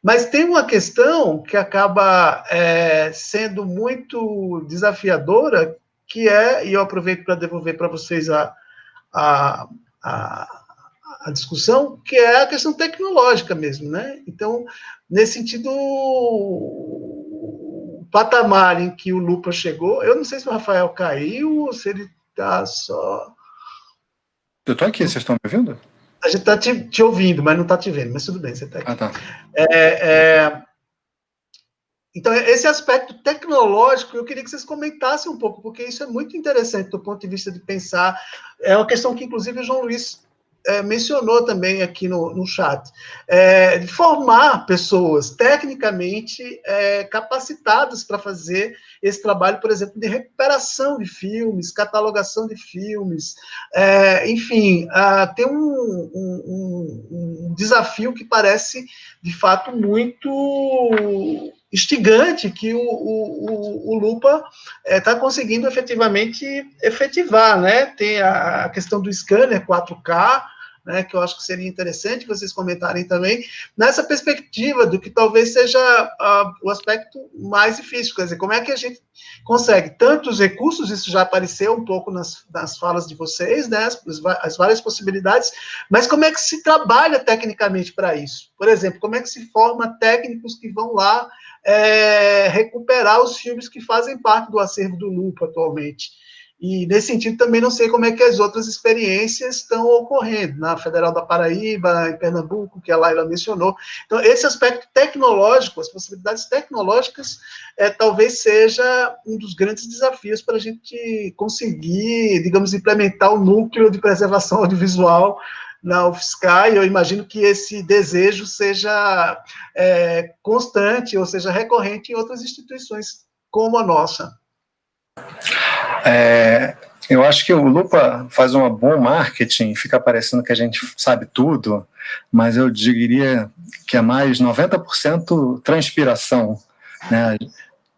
Mas tem uma questão que acaba sendo muito desafiadora, que e eu aproveito para devolver para vocês a discussão, que é a questão tecnológica mesmo, né? Então, nesse sentido, o patamar em que o Lupa chegou, eu não sei se o Rafael caiu ou se ele está só... Eu estou aqui, vocês estão me ouvindo? A gente está te ouvindo, mas não está te vendo, mas tudo bem, você está aqui. Tá. Então, esse aspecto tecnológico, eu queria que vocês comentassem um pouco, porque isso é muito interessante do ponto de vista de pensar. É uma questão que, inclusive, o João Luiz mencionou também aqui no chat, de formar pessoas tecnicamente capacitadas para fazer esse trabalho, por exemplo, de recuperação de filmes, catalogação de filmes, enfim, tem um desafio que parece, de fato, muito instigante, que o Lupa está conseguindo efetivamente efetivar, né? Tem a questão do scanner 4K, né, que eu acho que seria interessante vocês comentarem também, nessa perspectiva do que talvez seja o aspecto mais difícil, quer dizer, como é que a gente consegue tantos recursos, isso já apareceu um pouco nas falas de vocês, né, as várias possibilidades, mas como é que se trabalha tecnicamente para isso? Por exemplo, como é que se forma técnicos que vão lá recuperar os filmes que fazem parte do acervo do Lupa atualmente? E, nesse sentido, também não sei como é que as outras experiências estão ocorrendo, na Federal da Paraíba, em Pernambuco, que a Laila mencionou. Então, esse aspecto tecnológico, as possibilidades tecnológicas, talvez seja um dos grandes desafios para a gente conseguir, digamos, implementar o núcleo de preservação audiovisual na UFSCar, e eu imagino que esse desejo seja constante, ou seja, recorrente em outras instituições como a nossa. Eu acho que o Lupa faz um bom marketing, fica parecendo que a gente sabe tudo, mas eu diria que é mais 90% transpiração, né?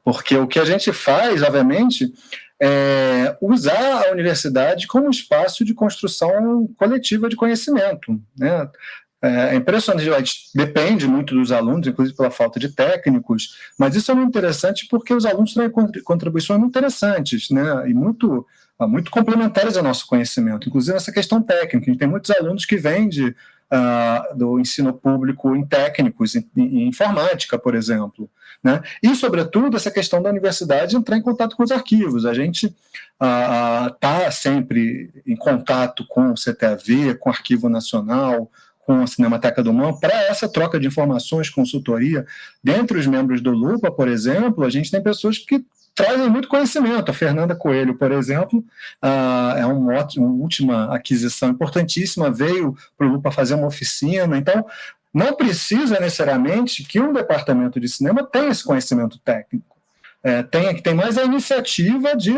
Porque o que a gente faz, obviamente, é usar a universidade como um espaço de construção coletiva de conhecimento, né? É impressionante, depende muito dos alunos, inclusive pela falta de técnicos, mas isso é muito interessante porque os alunos têm contribuições muito interessantes, né, e muito complementares ao nosso conhecimento, inclusive essa questão técnica. A gente tem muitos alunos que vêm do ensino público em técnicos, em informática, por exemplo, né? E, sobretudo, essa questão da universidade entrar em contato com os arquivos. A gente está sempre em contato com o CTAV, com o Arquivo Nacional, com a Cinemateca do MAM, para essa troca de informações, consultoria. Dentre os membros do Lupa, por exemplo, a gente tem pessoas que trazem muito conhecimento. A Fernanda Coelho, por exemplo, é uma última aquisição importantíssima, veio para o Lupa fazer uma oficina. Então, não precisa necessariamente que um departamento de cinema tenha esse conhecimento técnico. Tem mais a iniciativa de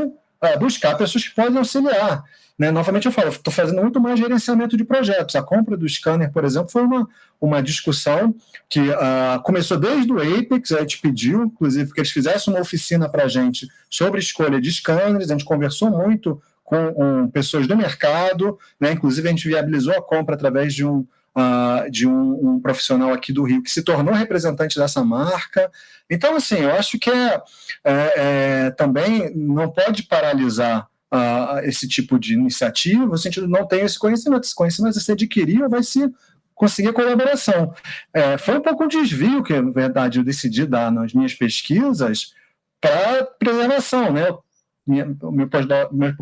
buscar pessoas que podem auxiliar. Né? Novamente eu falo, estou fazendo muito mais gerenciamento de projetos. A compra do scanner, por exemplo, foi uma discussão que começou desde o Apex. A gente pediu, inclusive, que eles fizessem uma oficina para a gente sobre escolha de scanners. A gente conversou muito com pessoas do mercado, né? Inclusive a gente viabilizou a compra através de um profissional aqui do Rio que se tornou representante dessa marca. Então, assim, eu acho que também não pode paralisar esse tipo de iniciativa, no sentido de não ter esse conhecimento vai se adquirir ou vai se conseguir colaboração. Foi um pouco um desvio que, na verdade, eu decidi dar nas minhas pesquisas para preservação, né? O meu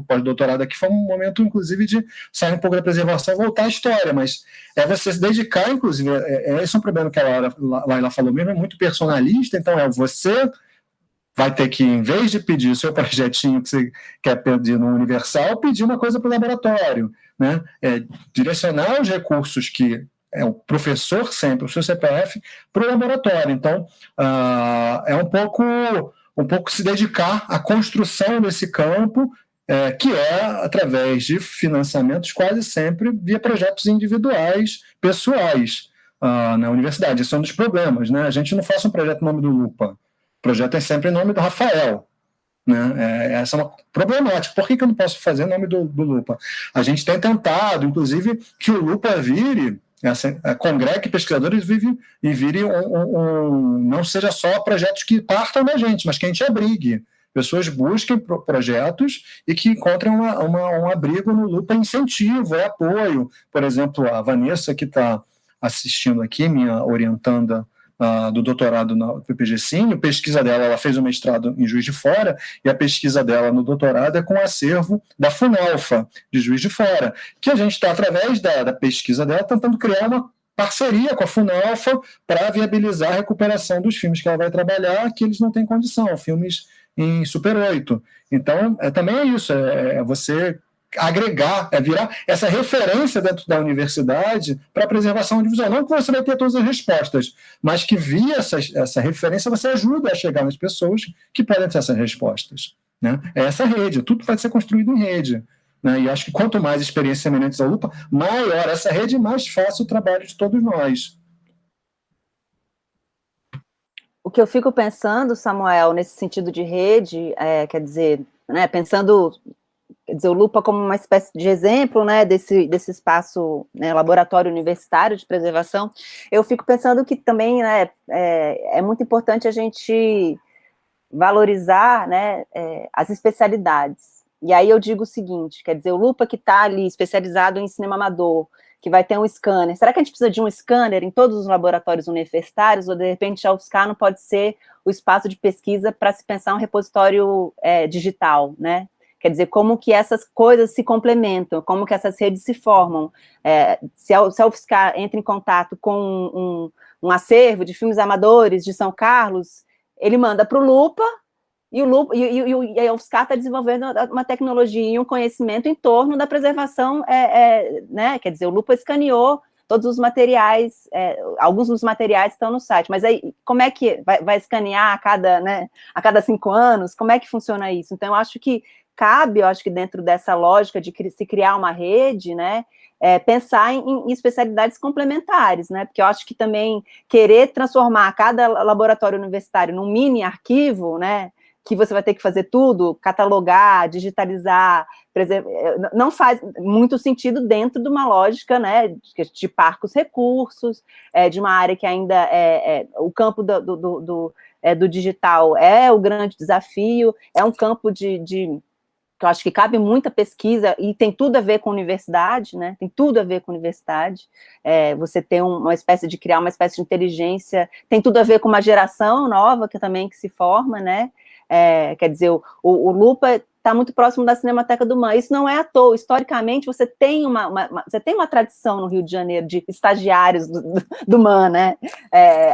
pós-doutorado aqui foi um momento, inclusive, de sair um pouco da preservação e voltar à história, mas você se dedicar, inclusive, esse é um problema que a Laila falou mesmo, é muito personalista, então você vai ter que, em vez de pedir o seu projetinho que você quer pedir no Universal, pedir uma coisa para o laboratório, né? Direcionar os recursos que o professor sempre, o seu CPF, para o laboratório. Então, é um pouco se dedicar à construção desse campo, que através de financiamentos quase sempre via projetos individuais, pessoais, na universidade. Esse é um dos problemas, né? A gente não faz um projeto em nome do Lupa. O projeto é sempre em nome do Rafael. Né? Essa é uma problemática. Por que eu não posso fazer em nome do Lupa? A gente tem tentado, inclusive, que o Lupa vire, congregue pesquisadores e vire não seja só projetos que partam da gente, mas que a gente abrigue. Pessoas busquem projetos e que encontrem um abrigo no Lupa, incentivo, apoio. Por exemplo, a Vanessa, que está assistindo aqui, minha orientanda do doutorado na PPG-Cine, a pesquisa dela, ela fez o mestrado em Juiz de Fora, e a pesquisa dela no doutorado é com o acervo da Funalfa, de Juiz de Fora, que a gente está, através da pesquisa dela, tentando criar uma parceria com a Funalfa para viabilizar a recuperação dos filmes que ela vai trabalhar, que eles não têm condição, filmes em Super 8. Então, também é isso, você agregar, virar essa referência dentro da universidade para a preservação audiovisual. Não que você vai ter todas as respostas, mas que via essa referência você ajuda a chegar nas pessoas que podem ter essas respostas. Né? É essa rede, tudo vai ser construído em rede. Né? E acho que quanto mais experiências semelhantes ao Lupa, maior essa rede e mais fácil o trabalho de todos nós. O que eu fico pensando, Samuel, nesse sentido de rede, quer dizer, né, pensando... Quer dizer, o Lupa como uma espécie de exemplo, né, desse espaço, né, laboratório universitário de preservação, eu fico pensando que também, né, é muito importante a gente valorizar, né, as especialidades. E aí eu digo o seguinte, quer dizer, o Lupa que está ali especializado em cinema amador, que vai ter um scanner, será que a gente precisa de um scanner em todos os laboratórios universitários, ou de repente a UFSCar não pode ser o espaço de pesquisa para se pensar um repositório digital, né? Quer dizer, como que essas coisas se complementam, como que essas redes se formam. Se a UFSCar entra em contato com um acervo de filmes amadores de São Carlos, ele manda para o Lupa, e a UFSCar está desenvolvendo uma tecnologia e um conhecimento em torno da preservação, né? Quer dizer, o Lupa escaneou todos os materiais, alguns dos materiais estão no site, mas aí como é que vai escanear a cada 5 anos? Como é que funciona isso? Então, eu acho que dentro dessa lógica de se criar uma rede, né, pensar em especialidades complementares, né, porque eu acho que também querer transformar cada laboratório universitário num mini arquivo, né, que você vai ter que fazer tudo, catalogar, digitalizar, não faz muito sentido dentro de uma lógica, né, de parcos recursos, de uma área que ainda o campo do digital é o grande desafio, é um campo que eu acho que cabe muita pesquisa e tem tudo a ver com universidade, né? Tem tudo a ver com universidade. Você tem criar uma espécie de inteligência, tem tudo a ver com uma geração nova que se forma, né? Quer dizer, o Lupa está muito próximo da Cinemateca do MAN. Isso não é à toa. Historicamente, você tem uma tradição no Rio de Janeiro de estagiários do MAN, né?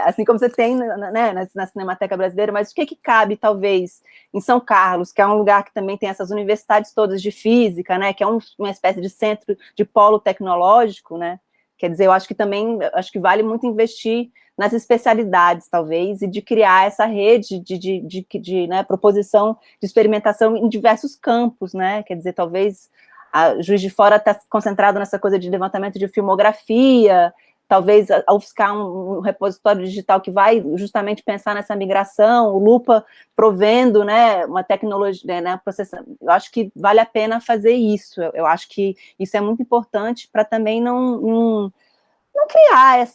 Assim como você tem, né, na Cinemateca Brasileira, mas o que cabe, talvez, em São Carlos, que é um lugar que também tem essas universidades todas de física, né? Que é uma espécie de centro de polo tecnológico, né? Quer dizer, eu acho que vale muito investir nas especialidades, talvez, e de criar essa rede de né, proposição de experimentação em diversos campos, né? Quer dizer, talvez a Juiz de Fora está concentrado nessa coisa de levantamento de filmografia, talvez a UFSCar um repositório digital que vai justamente pensar nessa migração, o Lupa provendo, né, uma tecnologia, né, eu acho que vale a pena fazer isso, eu acho que isso é muito importante para também não criar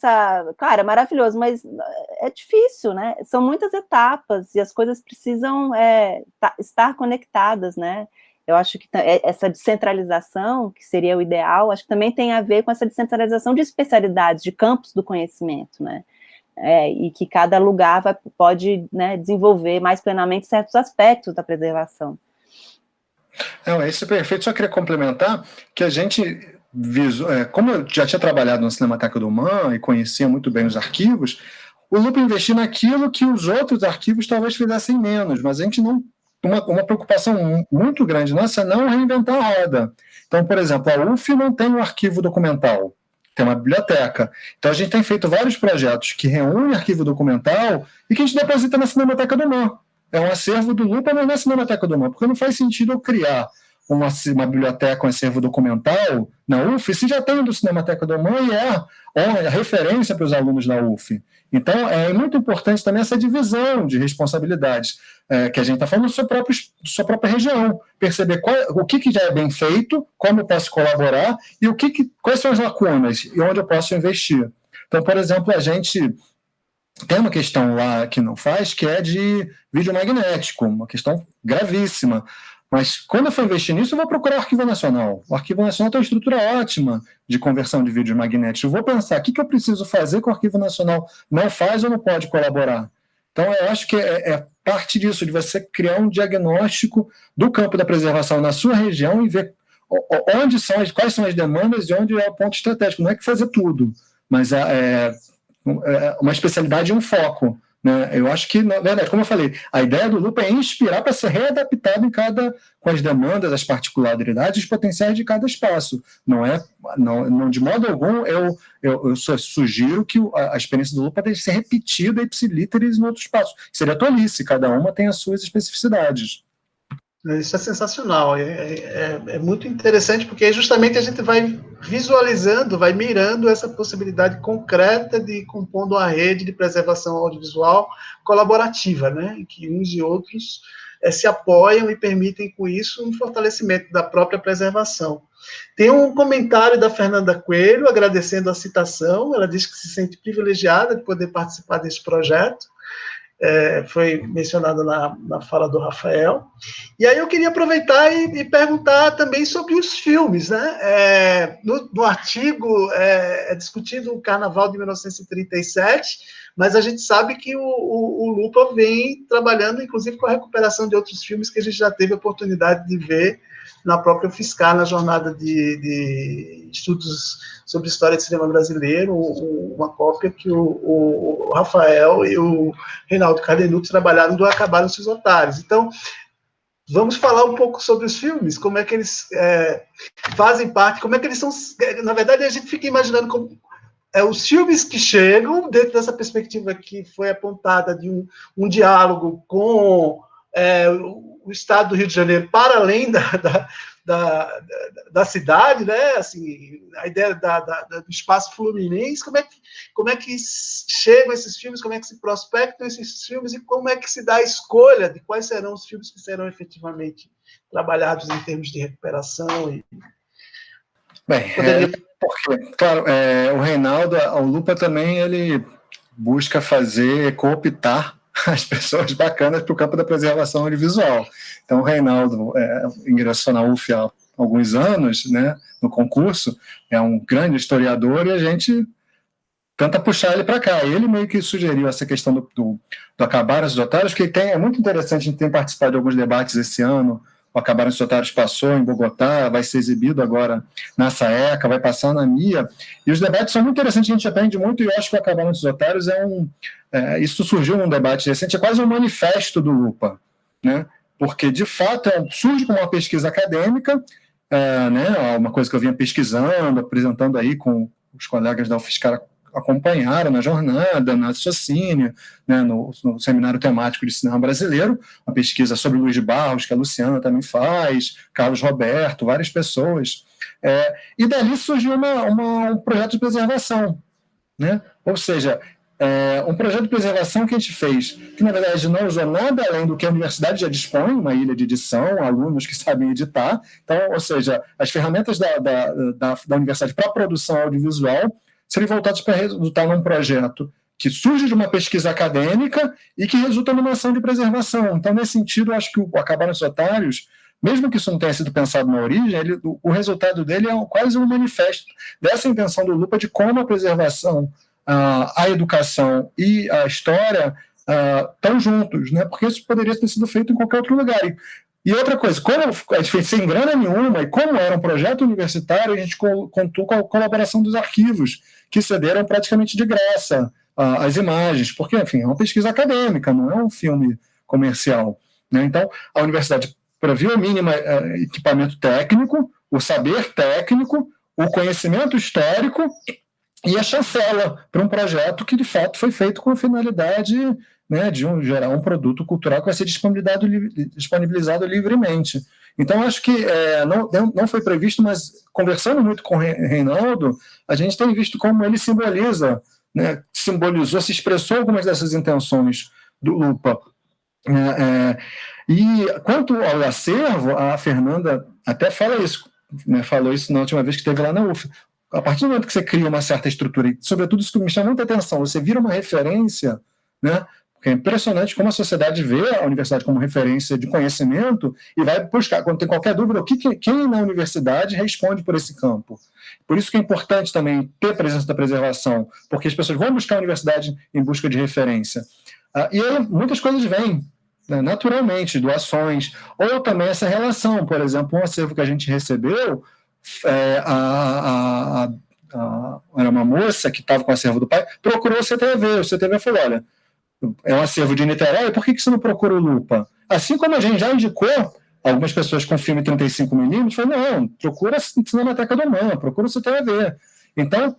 claro, é maravilhoso, mas é difícil, né, são muitas etapas e as coisas precisam estar conectadas, né. Eu acho que essa descentralização, que seria o ideal, acho que também tem a ver com essa descentralização de especialidades, de campos do conhecimento, né? E que cada lugar pode, né, desenvolver mais plenamente certos aspectos da preservação. Não, isso é perfeito. Só queria complementar que a gente, como eu já tinha trabalhado na Cinemateca do MAN e conhecia muito bem os arquivos, o Lupa investiu naquilo que os outros arquivos talvez fizessem menos, mas a gente não. Uma preocupação muito grande nossa é não reinventar a roda. Então, por exemplo, a UF não tem um arquivo documental, tem uma biblioteca. Então, a gente tem feito vários projetos que reúnem arquivo documental e que a gente deposita na Cinemateca do MAN. É um acervo do Lupa, mas na Cinemateca do MAN, porque não faz sentido eu criar uma biblioteca, um acervo documental na UF, se já tem do Cinemateca do MAN e é referência para os alunos da UF. Então, é muito importante também essa divisão de responsabilidades que a gente está falando da sua própria região, perceber o que já é bem feito, como eu posso colaborar e quais são as lacunas e onde eu posso investir. Então, por exemplo, a gente tem uma questão lá que não faz, que é de vídeo magnético, uma questão gravíssima. Mas quando eu for investir nisso, eu vou procurar o Arquivo Nacional. O Arquivo Nacional tem uma estrutura ótima de conversão de vídeos magnéticos. Eu vou pensar o que eu preciso fazer que o Arquivo Nacional não faz ou não pode colaborar. Então, eu acho que é parte disso, de você criar um diagnóstico do campo da preservação na sua região e ver quais são as demandas e onde é o ponto estratégico. Não é que fazer tudo, mas uma especialidade e um foco. Né? Eu acho que, na verdade, como eu falei, a ideia do Lupa é inspirar para ser readaptado com as demandas, as particularidades, os potenciais de cada espaço. Não de modo algum, eu só sugiro que a experiência do Lupa deve ser repetida ipsilíteres em outros espaços. Seria tolice, cada uma tem as suas especificidades. Isso é sensacional, é muito interessante, porque justamente a gente vai visualizando, vai mirando essa possibilidade concreta de compondo uma rede de preservação audiovisual colaborativa, né, em que uns e outros se apoiam e permitem, com isso, um fortalecimento da própria preservação. Tem um comentário da Fernanda Coelho, agradecendo a citação, ela diz que se sente privilegiada de poder participar desse projeto, foi mencionado na fala do Rafael. E aí eu queria aproveitar e perguntar também sobre os filmes, né? No artigo é discutido o Carnaval de 1937, mas a gente sabe que o Lupa vem trabalhando, inclusive, com a recuperação de outros filmes que a gente já teve a oportunidade de ver na própria UFSCar, na jornada de estudos sobre história de cinema brasileiro, uma cópia que o Rafael e o Reinaldo Cardenucci trabalharam do Acabaram-se os Otários. Então, vamos falar um pouco sobre os filmes, como é que eles fazem parte, como é que eles são... Na verdade, a gente fica imaginando como os filmes que chegam, dentro dessa perspectiva que foi apontada de um diálogo com o Estado do Rio de Janeiro, para além da cidade, né? Assim, a ideia do espaço fluminense, como é que chegam esses filmes, como é que se prospectam esses filmes e como é que se dá a escolha de quais serão os filmes que serão efetivamente trabalhados em termos de recuperação. Bem, porque, claro, o Reinaldo, o Lupa também, ele busca cooptar as pessoas bacanas para o campo da preservação audiovisual. Então, o Reinaldo ingressou na UF há alguns anos, né, no concurso, é um grande historiador e a gente tenta puxar ele para cá. Ele meio que sugeriu essa questão do Acabaram os Otários, que é muito interessante, a gente tem participado de alguns debates esse ano. O Acabaram os Otários passou em Bogotá, vai ser exibido agora na SAECA, vai passar na MIA, e os debates são muito interessantes, a gente aprende muito, e eu acho que o Acabaram os Otários isso surgiu num debate recente, é quase um manifesto do Lupa, né? Porque, de fato, surge como uma pesquisa acadêmica, né? Uma coisa que eu vinha pesquisando, apresentando aí com os colegas da UFSCar, acompanharam na jornada, na Socine, né, no Seminário Temático de Cinema Brasileiro, uma pesquisa sobre Luiz de Barros, que a Luciana também faz, Carlos Roberto, várias pessoas. E dali surgiu um projeto de preservação, né? Ou seja, um projeto de preservação que a gente fez, que na verdade não usou nada além do que a universidade já dispõe, uma ilha de edição, alunos que sabem editar, então, ou seja, as ferramentas da universidade para a produção audiovisual serem voltados para resultar num projeto que surge de uma pesquisa acadêmica e que resulta numa ação de preservação. Então, nesse sentido, eu acho que o Acabaram os Otários, mesmo que isso não tenha sido pensado na origem, o resultado dele é quase um manifesto dessa intenção do Lupa de como a preservação, a educação e a história estão juntos, né? Porque isso poderia ter sido feito em qualquer outro lugar. E outra coisa, como a gente fez sem grana nenhuma, e como era um projeto universitário, a gente contou com a colaboração dos arquivos, que cederam praticamente de graça as imagens, porque, enfim, é uma pesquisa acadêmica, não é um filme comercial, né? Então, a universidade previu o mínimo equipamento técnico, o saber técnico, o conhecimento histórico e a chancela para um projeto que, de fato, foi feito com a finalidade, né, de gerar um produto cultural que vai ser disponibilizado livremente. Então, acho que não foi previsto, mas conversando muito com o Reinaldo, a gente tem visto como ele simboliza, né, simbolizou, se expressou algumas dessas intenções do Lupa. E quanto ao acervo, a Fernanda até fala isso, né, falou isso na última vez que esteve lá na UF. A partir do momento que você cria uma certa estrutura, e sobretudo isso que me chama muita atenção, você vira uma referência, né? Porque é impressionante como a sociedade vê a universidade como referência de conhecimento e vai buscar, quando tem qualquer dúvida, quem na universidade responde por esse campo. Por isso que é importante também ter a presença da preservação, porque as pessoas vão buscar a universidade em busca de referência. E aí muitas coisas vêm, né, naturalmente, doações, ou também essa relação, por exemplo, um acervo que a gente recebeu, era uma moça que estava com o acervo do pai, procurou o CTV falou, olha, é um acervo de Niterói, por que você não procura o Lupa? Assim como a gente já indicou algumas pessoas com filme 35mm, falaram, não, procura a Cinemateca do MAN, procura o CTV. Então,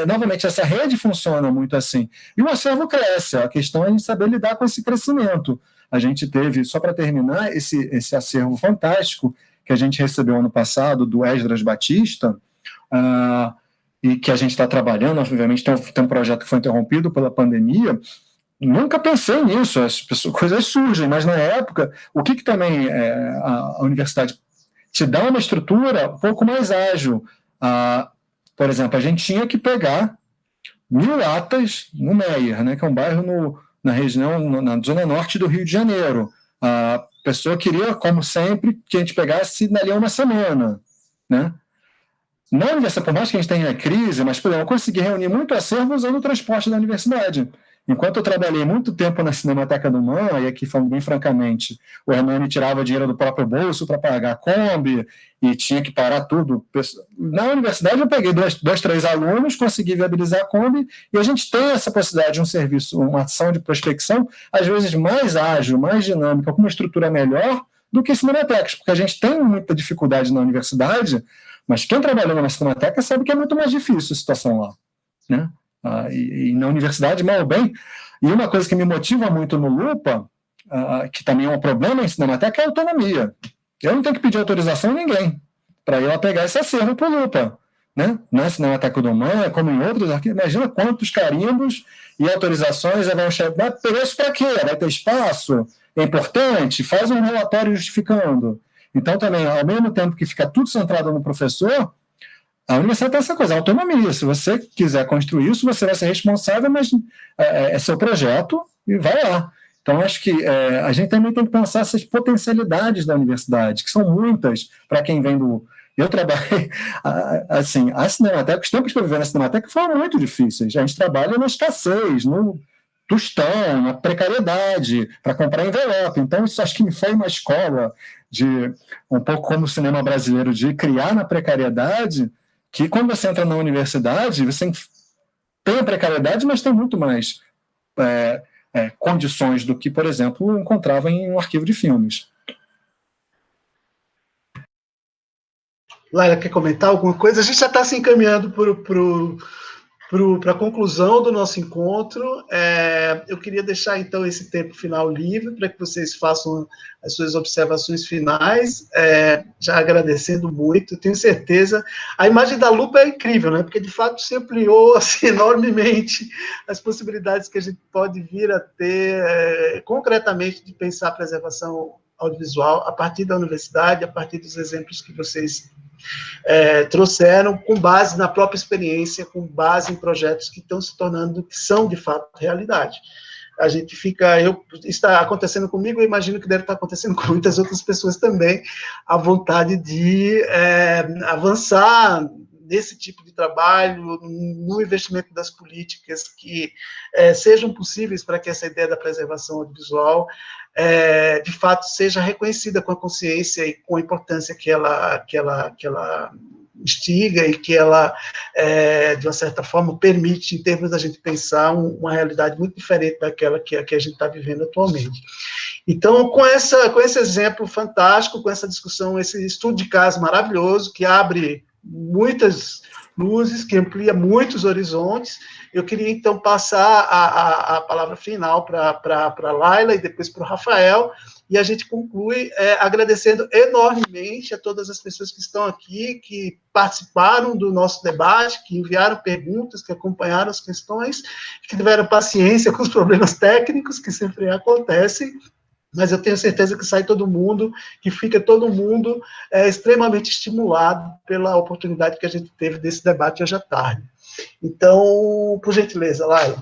novamente, essa rede funciona muito assim. E o acervo cresce, a questão é a gente saber lidar com esse crescimento. A gente teve, só para terminar, esse acervo fantástico que a gente recebeu ano passado do Esdras Batista, e que a gente está trabalhando, obviamente tem um projeto que foi interrompido pela pandemia. Nunca pensei nisso, coisas surgem, mas na época, o que também a universidade te dá uma estrutura um pouco mais ágil. Por exemplo, a gente tinha que pegar 1000 latas no Meier, né, que é um bairro na região, na zona norte do Rio de Janeiro. A pessoa queria, como sempre, que a gente pegasse dali a uma semana, né? Na universidade, por mais que a gente tenha crise, mas, por exemplo, eu consegui reunir muito acervo usando o transporte da universidade. Enquanto eu trabalhei muito tempo na Cinemateca do MAN, e aqui falando bem francamente, o Hernani tirava dinheiro do próprio bolso para pagar a Kombi e tinha que parar tudo. Na universidade eu peguei 2, 3 alunos, consegui viabilizar a Kombi e a gente tem essa possibilidade de um serviço, uma ação de prospecção, às vezes mais ágil, mais dinâmica, com uma estrutura melhor do que cinematecas, porque a gente tem muita dificuldade na universidade, mas quem trabalhou na Cinemateca sabe que é muito mais difícil a situação lá, né? E na universidade, mal ou bem. E uma coisa que me motiva muito no Lupa, que também é um problema em Cinemateca, é a autonomia. Eu não tenho que pedir autorização a ninguém. para ela pegar esse acervo para o Lupa. Né? Na Cinemateca do Man, como em outros arquivos, imagina quantos carimbos e autorizações vão chegar. Preço para quê? Vai ter espaço? É importante? Faz um relatório justificando. Então, também, ao mesmo tempo que fica tudo centrado no professor, a universidade tem essa coisa, autonomia. Se você quiser construir isso, você vai ser responsável, mas é seu projeto e vai lá. Então, acho que a gente também tem que pensar essas potencialidades da universidade, que são muitas para quem vem do... Eu trabalhei, assim, a Cinemateca, os tempos que eu vivi na Cinemateca foram muito difíceis. A gente trabalha na escassez, no tostão, na precariedade, para comprar envelope. Então, isso acho que foi uma escola de, um pouco como o cinema brasileiro, de criar na precariedade, que quando você entra na universidade, você tem a precariedade, mas tem muito mais condições do que, por exemplo, encontrava em um arquivo de filmes. Laila, quer comentar alguma coisa? A gente já está se encaminhando para a conclusão do nosso encontro. Eu queria deixar, então, esse tempo final livre para que vocês façam as suas observações finais, já agradecendo muito. Eu tenho certeza. A imagem da lupa é incrível, né? Porque, de fato, se ampliou assim, enormemente as possibilidades que a gente pode vir a ter, concretamente, de pensar a preservação audiovisual a partir da universidade, a partir dos exemplos que vocês trouxeram, com base na própria experiência, com base em projetos que estão se tornando, que são de fato realidade. A gente fica, está acontecendo comigo, eu imagino que deve estar acontecendo com muitas outras pessoas também, a vontade de avançar nesse tipo de trabalho, no investimento das políticas que sejam possíveis para que essa ideia da preservação audiovisual de fato seja reconhecida com a consciência e com a importância que ela instiga e que ela, de uma certa forma, permite, em termos da gente pensar uma realidade muito diferente daquela que a gente está vivendo atualmente. Então, com esse exemplo fantástico, com essa discussão, esse estudo de caso maravilhoso, que abre muitas luzes, que amplia muitos horizontes, eu queria, então, passar a palavra final para a Laila e depois para o Rafael, e a gente conclui agradecendo enormemente a todas as pessoas que estão aqui, que participaram do nosso debate, que enviaram perguntas, que acompanharam as questões, que tiveram paciência com os problemas técnicos que sempre acontecem, mas eu tenho certeza que sai todo mundo, que fica todo mundo extremamente estimulado pela oportunidade que a gente teve desse debate hoje à tarde. Então, por gentileza, Laila.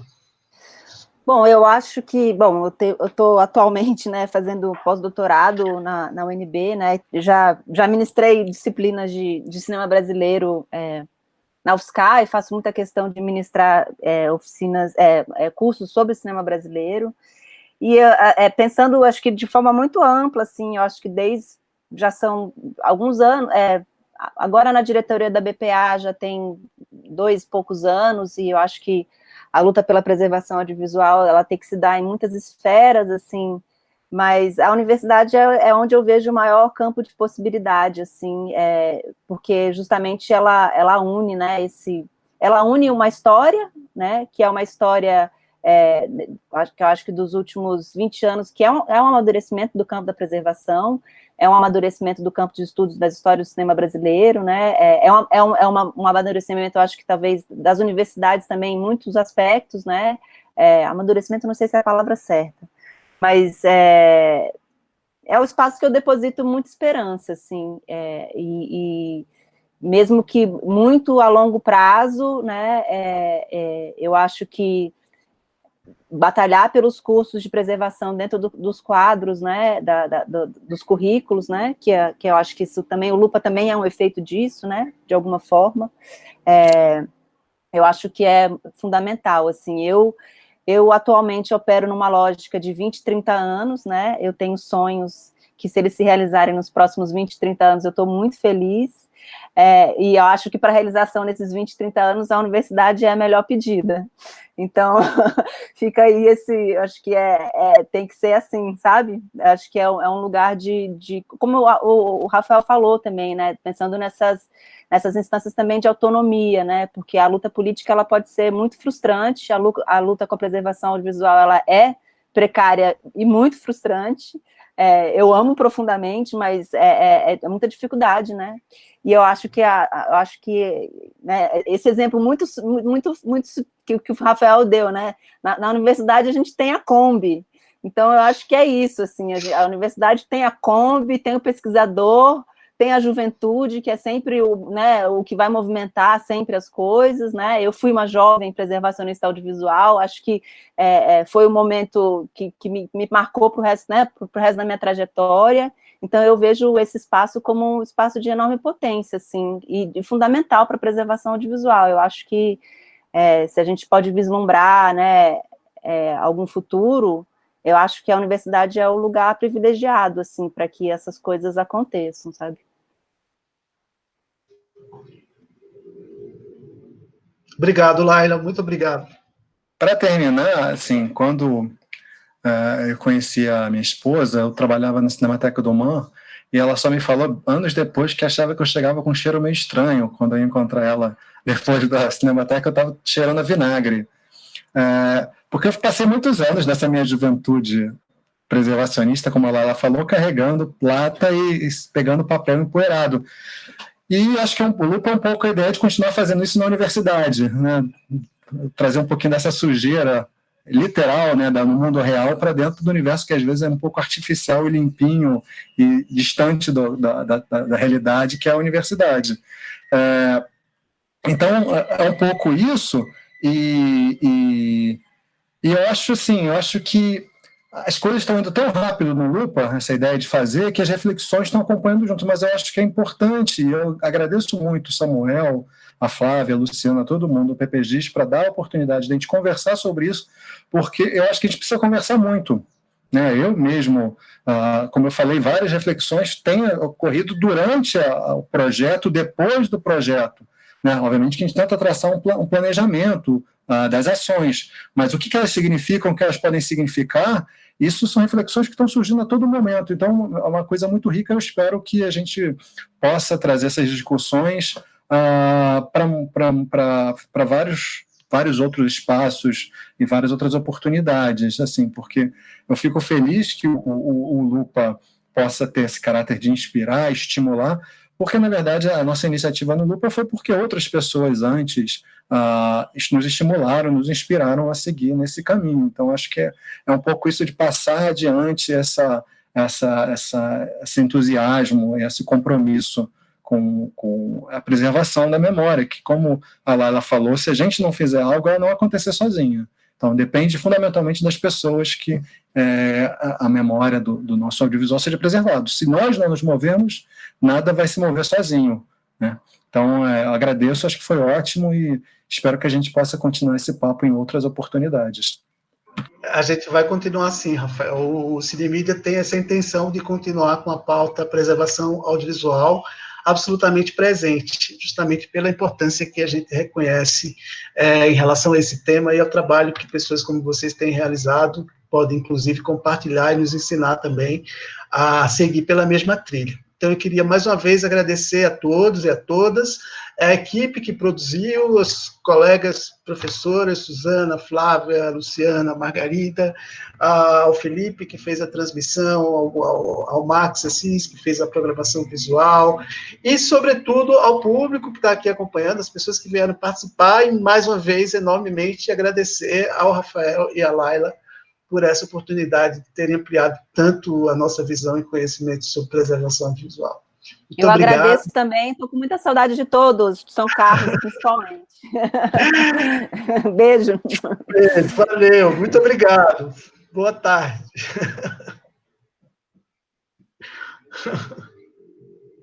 Bom, eu acho que, eu estou atualmente, né, fazendo pós-doutorado na UNB, né, já ministrei disciplinas de cinema brasileiro na UFSCar, e faço muita questão de ministrar oficinas, cursos sobre cinema brasileiro, e pensando, acho que de forma muito ampla, assim, eu acho que já são alguns anos, agora na diretoria da BPA já tem 2 e poucos anos, e eu acho que a luta pela preservação audiovisual, ela tem que se dar em muitas esferas, assim, mas a universidade é onde eu vejo o maior campo de possibilidade, assim, porque justamente ela une, né, ela une uma história, né, que é uma história, eu acho que dos últimos 20 anos, que é um amadurecimento do campo da preservação, é um amadurecimento do campo de estudos das histórias do cinema brasileiro, né, um amadurecimento, eu acho que talvez, das universidades também, em muitos aspectos, né, amadurecimento, não sei se é a palavra certa, mas é o espaço que eu deposito muita esperança, assim, e mesmo que muito a longo prazo, né, eu acho que batalhar pelos cursos de preservação dentro dos quadros, né, dos currículos, né, que eu acho que isso também, o Lupa também é um efeito disso, né, de alguma forma, eu acho que é fundamental, assim, eu atualmente opero numa lógica de 20, 30 anos, né, eu tenho sonhos que, se eles se realizarem nos próximos 20, 30 anos, eu estou muito feliz, e eu acho que para a realização nesses 20, 30 anos, a universidade é a melhor pedida. Então, fica aí acho que tem que ser assim, sabe? Acho que é um lugar como o Rafael falou também, né, pensando nessas instâncias também de autonomia, né, porque a luta política, ela pode ser muito frustrante, a luta com a preservação audiovisual, ela é precária e muito frustrante. Eu amo profundamente, mas é muita dificuldade, né? E eu acho que né, esse exemplo muito que o Rafael deu, né? Na universidade a gente tem a Kombi, então eu acho que é isso, assim, a universidade tem a Kombi, tem o pesquisador, tem a juventude, que é sempre o que vai movimentar sempre as coisas, né? Eu fui uma jovem preservacionista audiovisual, acho que foi um momento que me marcou para o resto, né, pro resto da minha trajetória. Então eu vejo esse espaço como um espaço de enorme potência, assim, e fundamental para a preservação audiovisual. Eu acho que se a gente pode vislumbrar, né, algum futuro, eu acho que a universidade é o lugar privilegiado, assim, para que essas coisas aconteçam, sabe? Obrigado, Laila, muito obrigado. Para terminar, assim, quando eu conheci a minha esposa, eu trabalhava na Cinemateca do Man, e ela só me falou anos depois que achava que eu chegava com um cheiro meio estranho. Quando eu ia encontrar ela depois da Cinemateca, eu estava cheirando a vinagre. Porque eu passei muitos anos dessa minha juventude preservacionista, como ela falou, carregando lata e pegando papel empoeirado. E acho que o Lupa é um pouco a ideia de continuar fazendo isso na universidade, né? Trazer um pouquinho dessa sujeira literal, né, no mundo real para dentro do universo que às vezes é um pouco artificial e limpinho e distante da realidade que é a universidade. Então, é um pouco isso, e eu acho assim, que as coisas estão indo tão rápido no Lupa, essa ideia de fazer, que as reflexões estão acompanhando junto, mas eu acho que é importante, e eu agradeço muito o Samuel, a Flávia, a Luciana, todo mundo, o PPGIS, para dar a oportunidade de a gente conversar sobre isso, porque eu acho que a gente precisa conversar muito. Né? Eu mesmo, como eu falei, várias reflexões têm ocorrido durante o projeto, depois do projeto. Né? Obviamente que a gente tenta traçar um planejamento das ações, mas o que elas significam, o que elas podem significar, isso são reflexões que estão surgindo a todo momento. Então, é uma coisa muito rica. Eu espero que a gente possa trazer essas discussões para vários outros espaços e várias outras oportunidades, assim, porque eu fico feliz que o Lupa possa ter esse caráter de inspirar, estimular, porque, na verdade, a nossa iniciativa no Lupa foi porque outras pessoas antes nos estimularam, nos inspiraram a seguir nesse caminho. Então, acho que é um pouco isso de passar adiante esse entusiasmo, esse compromisso com a preservação da memória, que, como a Laila falou, se a gente não fizer algo, ela não vai acontecer sozinha. Então, depende fundamentalmente das pessoas que a memória do nosso audiovisual seja preservada. Se nós não nos movermos, nada vai se mover sozinho. Né? Então, eu agradeço, acho que foi ótimo e espero que a gente possa continuar esse papo em outras oportunidades. A gente vai continuar assim, Rafael. O Cinemídia tem essa intenção de continuar com a pauta preservação audiovisual absolutamente presente, justamente pela importância que a gente reconhece em relação a esse tema e ao trabalho que pessoas como vocês têm realizado, podem inclusive compartilhar e nos ensinar também a seguir pela mesma trilha. Então, eu queria mais uma vez agradecer a todos e a todas, a equipe que produziu, os colegas professoras, Suzana, Flávia, Luciana, Margarida, ao Felipe, que fez a transmissão, ao Max Assis, que fez a programação visual, e, sobretudo, ao público que está aqui acompanhando, as pessoas que vieram participar, e, mais uma vez, enormemente agradecer ao Rafael e à Laila por essa oportunidade de terem ampliado tanto a nossa visão e conhecimento sobre preservação visual. Eu agradeço também, estou com muita saudade de todos, de São Carlos, principalmente. Beijo. Beijo, valeu, muito obrigado. Boa tarde.